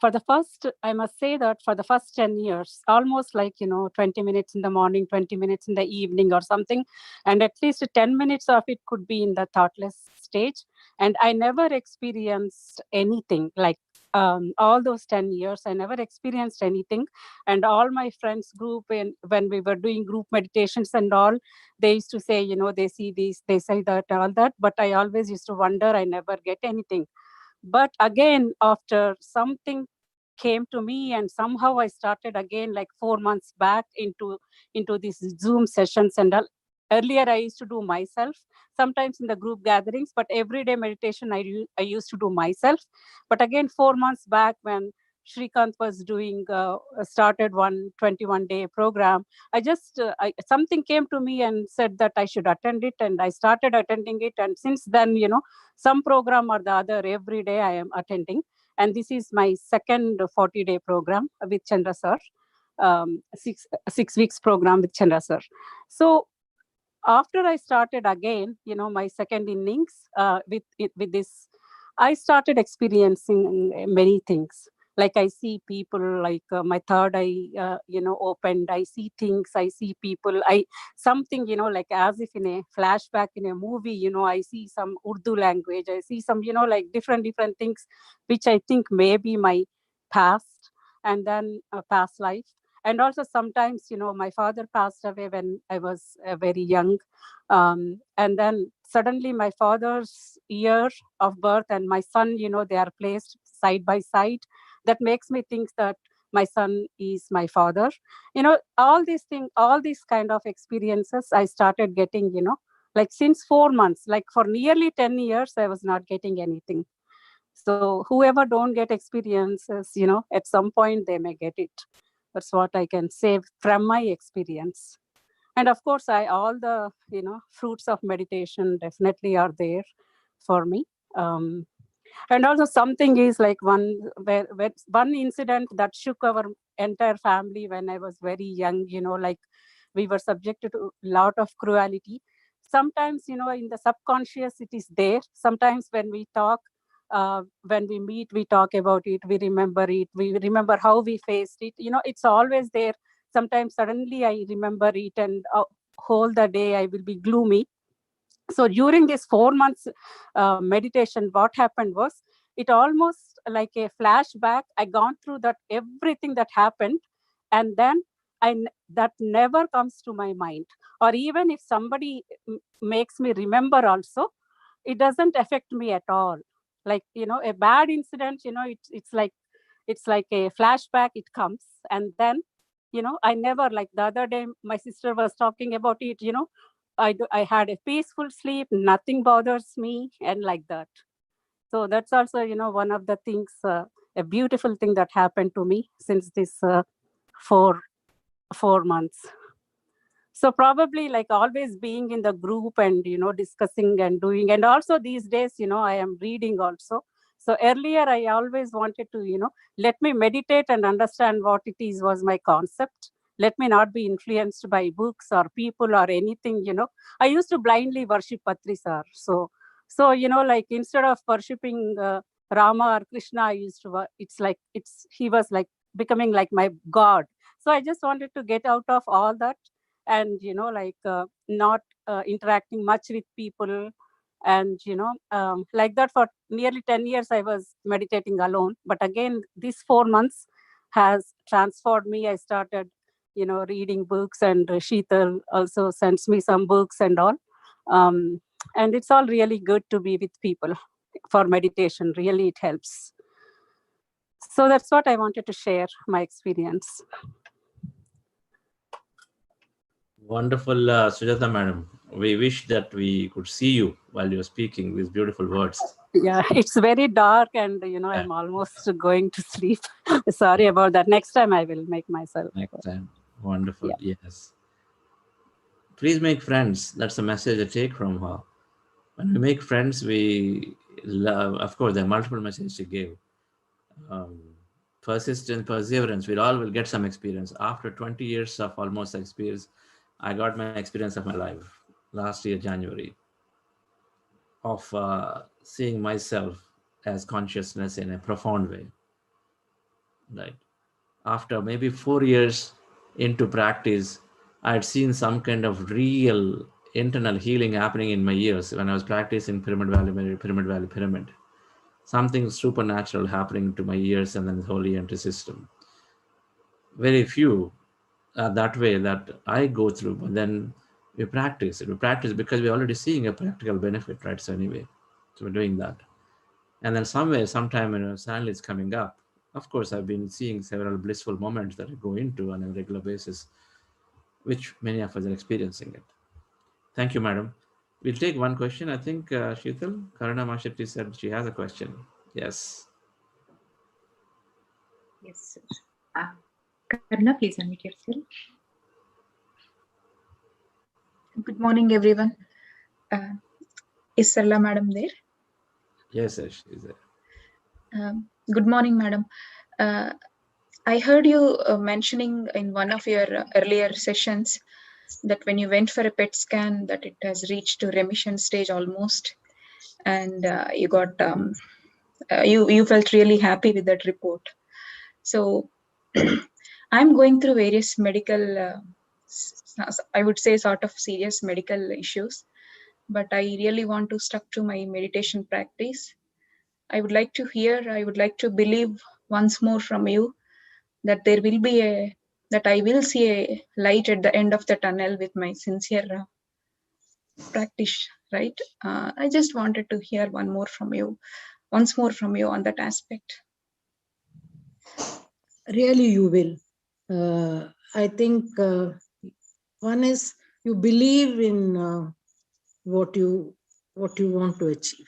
Speaker 7: for the first, I must say that for the first 10 years, almost like 20 minutes in the morning, 20 minutes in the evening, or something, and at least 10 minutes of it could be in the thoughtless stage, and I never experienced anything like. All those 10 years, I never experienced anything. And all my friends group, and when we were doing group meditations and all, they used to say, they see this, they say that, all that. But I always used to wonder, I never get anything. But again, after something came to me, and somehow I started again, like 4 months back, into these Zoom sessions and all. Earlier, I used to do myself, sometimes in the group gatherings, but everyday meditation I used to do myself. But again, 4 months back, when Shrikant was doing, started 21-day program, something came to me and said that I should attend it, and I started attending it. And since then, some program or the other, every day I am attending. And this is my second 40-day program with Chandra sir, 6 weeks program with Chandra sir. So after I started again, my second innings with this, I started experiencing many things. Like I see people, like my third eye, opened. I see things. I see people. Something, like as if in a flashback in a movie. I see some Urdu language. I see some, like different things, which I think may be my past, and then past life. And also sometimes, my father passed away when I was very young. And then suddenly my father's year of birth and my son, they are placed side by side. That makes me think that my son is my father. All these things, all these kind of experiences I started getting, like since 4 months, like for nearly 10 years, I was not getting anything. So whoever don't get experiences, at some point they may get it. That's what I can say from my experience. And of course, all the fruits of meditation definitely are there for me. And also something is like one incident that shook our entire family when I was very young. Like we were subjected to a lot of cruelty. Sometimes, in the subconscious, it is there. Sometimes when we talk, when we meet, we talk about it, we remember how we faced it. It's always there. Sometimes suddenly I remember it, and whole the day I will be gloomy. So during this 4 months meditation, what happened was, it almost like a flashback. I gone through that everything that happened, and then that never comes to my mind. Or even if somebody makes me remember also, it doesn't affect me at all. Like, a bad incident, it's like a flashback, it comes. And then, I never, like the other day, my sister was talking about it, I had a peaceful sleep, nothing bothers me, and like that. So that's also, one of the things, a beautiful thing that happened to me since this 4 months. So probably like always being in the group and, discussing and doing. And also these days, I am reading also. So earlier I always wanted to, let me meditate and understand what it is was my concept. Let me not be influenced by books or people or anything, I used to blindly worship Patri sir. So, like instead of worshipping Rama or Krishna I used to, he was like becoming like my God. So I just wanted to get out of all that and, not interacting much with people. And, like that for nearly 10 years, I was meditating alone. But again, these 4 months has transformed me. I started, reading books, and Sheetal also sends me some books and all. And it's all really good to be with people for meditation. Really, it helps. So that's what I wanted to share, my experience.
Speaker 17: Wonderful, Sujata madam. We wish that we could see you while you're speaking these beautiful words.
Speaker 7: Yeah, it's very dark and, I'm almost going to sleep. Sorry about that. Next time I will make myself.
Speaker 17: Next time. Wonderful. Yeah. Yes. Please make friends. That's a message I take from her. When we make friends, we love, of course, there are multiple messages she gave. Persistence, perseverance, we all will get some experience. After 20 years of almost experience, I got my experience of my life last year, January, of seeing myself as consciousness in a profound way. Right. After maybe 4 years into practice, I had seen some kind of real internal healing happening in my ears when I was practicing pyramid. Something supernatural happening to my ears and then the whole ENT system. Very few that way that I go through, but then we practice it. We practice because we're already seeing a practical benefit, right? So anyway, so we're doing that. And then sometime, suddenly it's coming up. Of course, I've been seeing several blissful moments that I go into on a regular basis, which many of us are experiencing it. Thank you, madam. We'll take one question. I think Sheetal, Karuna Mashetty said she has a question. Yes.
Speaker 2: Yes, sir. Karuna, please unmute yourself.
Speaker 8: Good morning, everyone. Is Sarla madam there?
Speaker 17: Yes, yes, she's there.
Speaker 8: Good morning, madam. I heard you mentioning in one of your earlier sessions that when you went for a PET scan, that it has reached to remission stage almost, and you got you felt really happy with that report. So I'm going through various medical, I would say, sort of serious medical issues, but I really want to stuck to my meditation practice. I would like to believe once more from you that there will be that I will see a light at the end of the tunnel with my sincere practice, right? I just wanted to hear once more from you on that aspect.
Speaker 3: Really, you will. I think one is you believe in what you want to achieve,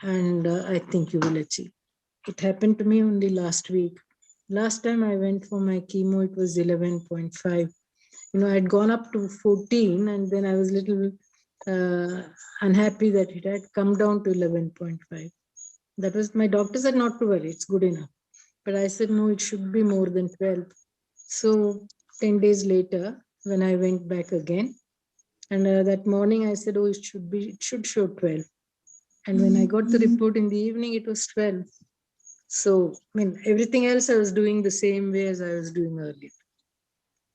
Speaker 3: and I think you will achieve. It happened to me only last week. Last time I went for my chemo, it was 11.5. I'd gone up to 14, and then I was a little unhappy that it had come down to 11.5. That was, my doctor said not to worry, it's good enough. But I said, no, it should be more than 12. So 10 days later, when I went back again, and that morning I said, oh, it should show 12. And when I got the report in the evening, it was 12. So, everything else I was doing the same way as I was doing earlier.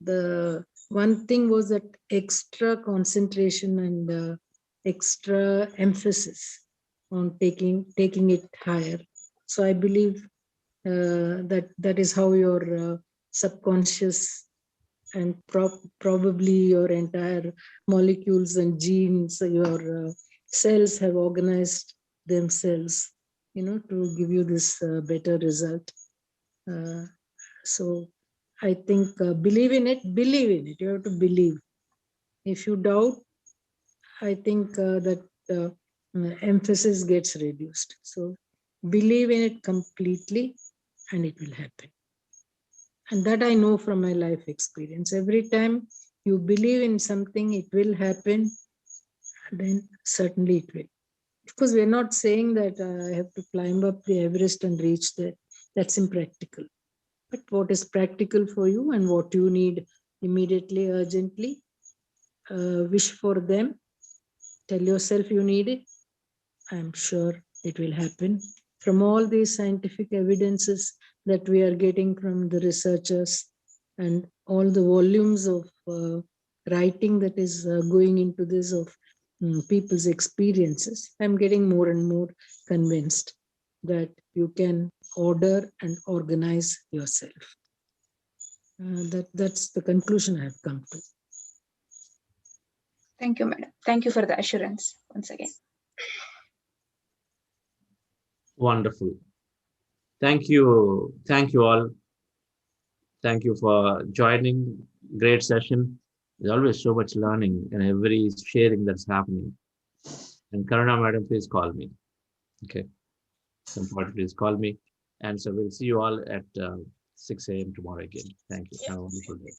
Speaker 3: The one thing was that extra concentration and extra emphasis on taking it higher. So I believe that is how your subconscious and probably your entire molecules and genes, your cells have organized themselves, to give you this better result. So I think believe in it. You have to believe. If you doubt, I think that emphasis gets reduced. So believe in it completely and it will happen. And that I know from my life experience. Every time you believe in something, it will happen, then certainly it will. Of course, we're not saying that I have to climb up the Everest and reach there. That's impractical. But what is practical for you and what you need immediately, urgently, wish for them. Tell yourself you need it. I'm sure it will happen. from all these scientific evidences that we are getting from the researchers and all the volumes of writing that is going into this of people's experiences, I'm getting more and more convinced that you can order and organize yourself. That's the conclusion I have come to.
Speaker 8: Thank you, madam. Thank you for the assurance once again.
Speaker 17: Wonderful. Thank you. Thank you all. Thank you for joining. Great session. There's always so much learning and every sharing that's happening. And Karuna madam, please call me. Okay. Some point, please call me. And so we'll see you all at 6 a.m. tomorrow again. Thank you. Have a wonderful day.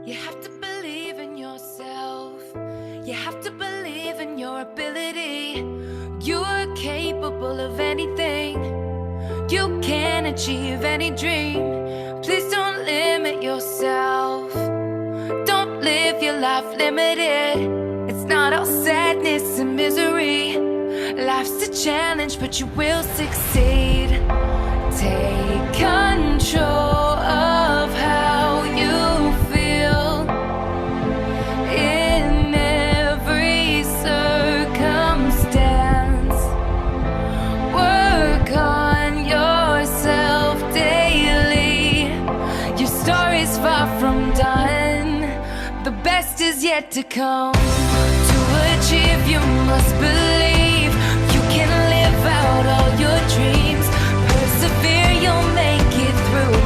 Speaker 18: You have to believe in yourself. You have to believe in your ability. You are capable of anything. You can achieve any dream. Please don't limit yourself. Don't live your life limited. It's not all sadness and misery. Life's a challenge, but you will succeed. Take control of how you feel in every circumstance. Work on yourself daily. Your story's far from done. The best is yet to come. To achieve, you must believe. You can live out all your dreams. Persevere, you'll make it through.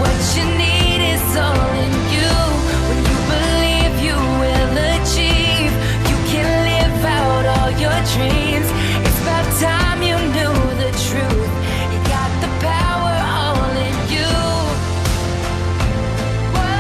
Speaker 18: What you need is all in you. When you believe, you will achieve. You can live out all your dreams. It's about time you knew the truth. You got the power all in you. Whoa,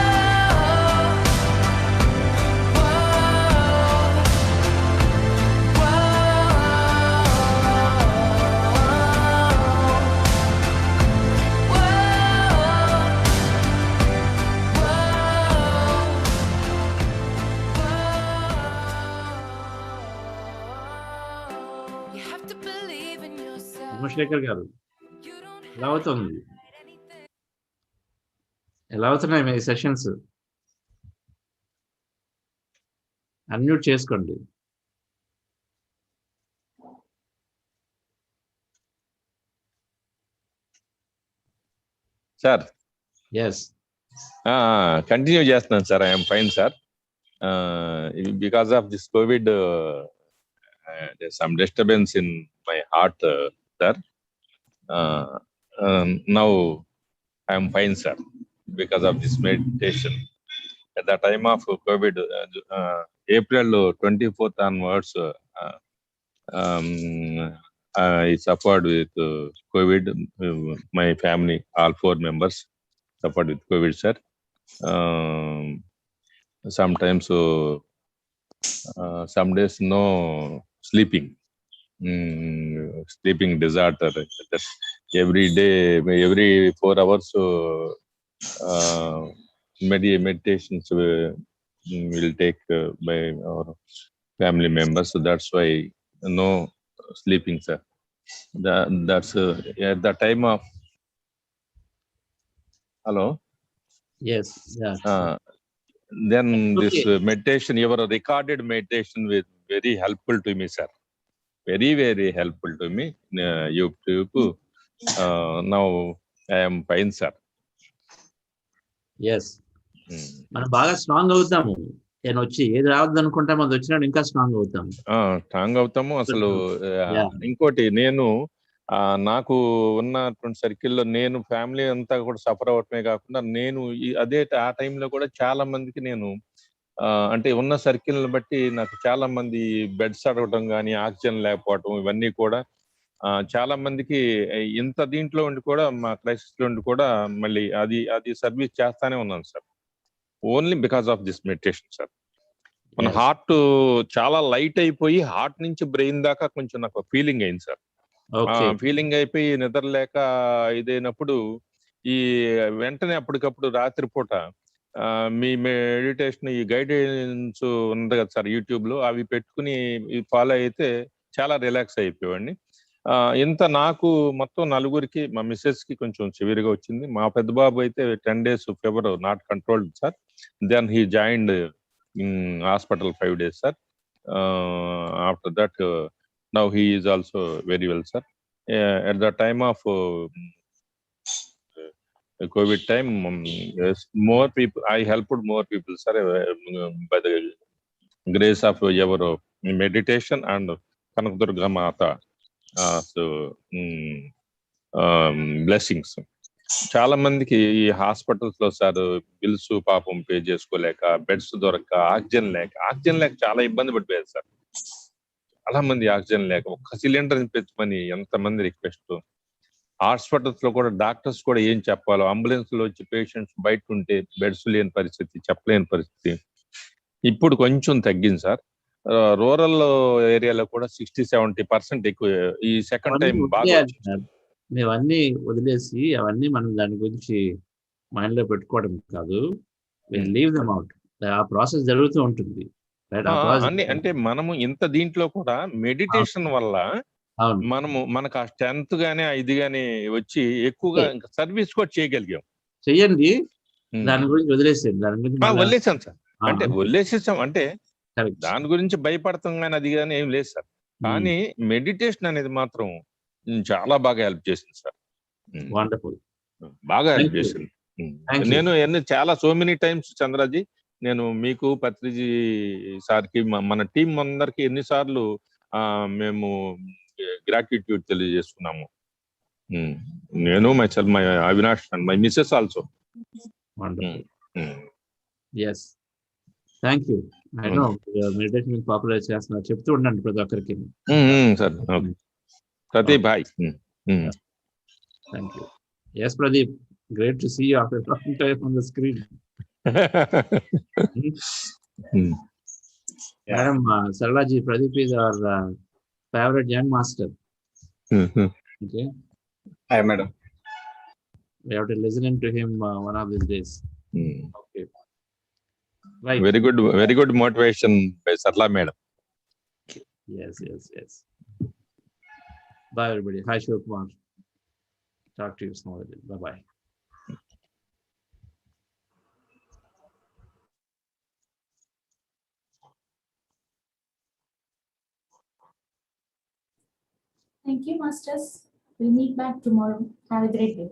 Speaker 18: you have to believe in yourself.
Speaker 17: Mashrekar garu. ఎలా అవుతుంది? ఎలా అవుతున్నాయి మీ sessions? Unmute చేసుకోండి.
Speaker 10: Sir
Speaker 17: yes
Speaker 10: continue చేస్తున్నాను sir. I'm fine sir. Because of this Covid some disturbance in my heart sir. Now I'm fine sir because of this meditation. At the time of COVID, April 24th onwards, I suffered with COVID. My family, all 4 members, suffered with COVID, sir. Sometimes, some days no sleeping, sleeping disorder. Every day, every 4 hours, meditations will take by our family members. So that's why no sleeping, sir. That's at the time of hello.
Speaker 17: Yes. Yeah.
Speaker 10: Then
Speaker 17: okay.
Speaker 10: This meditation, your recorded meditation, was very helpful to me, sir. Very, very helpful to me. YouTube. Now I am fine, sir.
Speaker 17: Yes, మనం బాగా strong అవుతాము. నేను వచ్చి ఏది రావద్దు అనుకుంటాము, అది వచ్చినప్పుడు ఇంకా స్ట్రాంగ్ అవుతాము.
Speaker 10: స్ట్రాంగ్ అవుతాము అసలు. ఇంకోటి, నేను నాకు ఉన్నటువంటి సర్కిల్లో నేను ఫ్యామిలీ అంతా కూడా సఫర్ అవటమే కాకుండా, నేను అదే ఆ టైంలో కూడా చాలా మందికి నేను అంటే ఉన్న సర్కిల్ని బట్టి నాకు చాలా మంది బెడ్స్ అడగటం కానీ, ఆక్సిజన్ లేకపోవటం, ఇవన్నీ కూడా చాలా మందికి ఇంత దీంట్లో ఉండి కూడా, మా క్రైసిస్ లో ఉండి కూడా మళ్ళీ అది సర్వీస్ చేస్తానే ఉన్నాను sir. Only because of this meditation sir. మన హార్ట్ చాలా లైట్ అయిపోయి హార్ట్ నుంచి బ్రెయిన్ దాకా కొంచెం నాకు ఫీలింగ్ అయింది సార్. ఫీలింగ్ అయిపోయి నిద్ర లేక ఇదైనప్పుడు ఈ వెంటనే అప్పటికప్పుడు రాత్రిపూట మీ మెడిటేషన్ ఈ గైడెన్స్ ఉంది కదా సార్ యూట్యూబ్లో, అవి పెట్టుకుని ఫాలో అయితే చాలా రిలాక్స్ అయిపోయేవాడిని. ఇంత నాకు మొత్తం నలుగురికి, మా మిస్సెస్కి కొంచెం సివియర్గా వచ్చింది. మా పెద్ద బాబు అయితే 10 days fever not controlled sir. Then he joined in hospital 5 days sir. After that now he is also very well sir. At the time of COVID time, yes, more people, I helped more people, sir, by the grace of your meditation and Kanakdurga Mata. So, blessings. చాలా మందికి ఈ hospitals లో sir bills పాపం pay చేసుకోలేక, beds దొరక, oxygen లేక చాలా ఇబ్బంది పడిపోయారు సార్. చాలా మంది ఆక్సిజన్ లేక ఒక్క సిలిండర్ పెంచమని ఎంతమంది రిక్వెస్ట్. హాస్పిటల్స్ లో కూడా డాక్టర్స్ కూడా ఏం చెప్పాలో, అంబులెన్స్ లో వచ్చి పేషెంట్స్ బయట ఉంటే బెడ్స్ లేని పరిస్థితి, చెప్పలేని పరిస్థితి. ఇప్పుడు కొంచెం తగ్గింది సార్. రూరల్ ఏరియాలో కూడా 60-70% ఎక్కువ. ఈ సెకండ్ టైం బాగా వచ్చింది.
Speaker 17: మేమన్నీ వదిలేసి అవన్నీ మనం దాని గురించి మైండ్ లో పెట్టుకోవడం కాదు, లీవ్ దెమ్ అవుట్. ఆ ప్రాసెస్ జరుగుతూ ఉంటుంది.
Speaker 10: అన్ని అంటే మనము ఇంత దీంట్లో కూడా మెడిటేషన్ వల్ల మనకు ఆ స్ట్రెంత్ గానీ ఇది గానీ వచ్చి ఎక్కువగా సర్వీస్ కూడా చేయగలిగాం.
Speaker 17: చెయ్యండి, దాని గురించి వదిలేసేయండి. దాని గురించి
Speaker 10: వదిలేసాం సార్. అంటే వదిలేసేసాం అంటే దాని గురించి భయపడతాం కానీ అది కానీ ఏం లేదు సార్. కానీ మెడిటేషన్ అనేది మాత్రం చాలా బాగా హెల్ప్ చేసింది సార్.
Speaker 17: వండర్ఫుల్,
Speaker 10: బాగా హెల్ప్ చేసింది. నేను చాలా సో మెనీ టైమ్స్ చంద్రాజీ, నేను మీకు పత్రిజీ సార్కి మన టీం అందరికి ఎన్నిసార్లు మేము గ్రాటిట్యూడ్ తెలియజేసుకున్నాము. నేను my Avinash and my Mrs also.
Speaker 17: Yes, thank you. Meditation popular చేస్తున్నారు, చెప్తూ ఉండండి ప్రతి ఒక్కరికి
Speaker 10: sir. Pradeep hi.
Speaker 17: Thank you. Yes Pradeep, great to see you after a long time on the screen. Madam Saralaji, Pradeep is our favorite young master. Okay.
Speaker 11: Hi, madam.
Speaker 17: We have to listen to him one of these days. Okay. Right.
Speaker 10: Very good motivation by Sarla madam.
Speaker 17: Yes. Bye everybody. Hi Shivakumar. Talk to you tomorrow. Bye.
Speaker 16: Thank you, masters. We'll meet back tomorrow. Have a great day.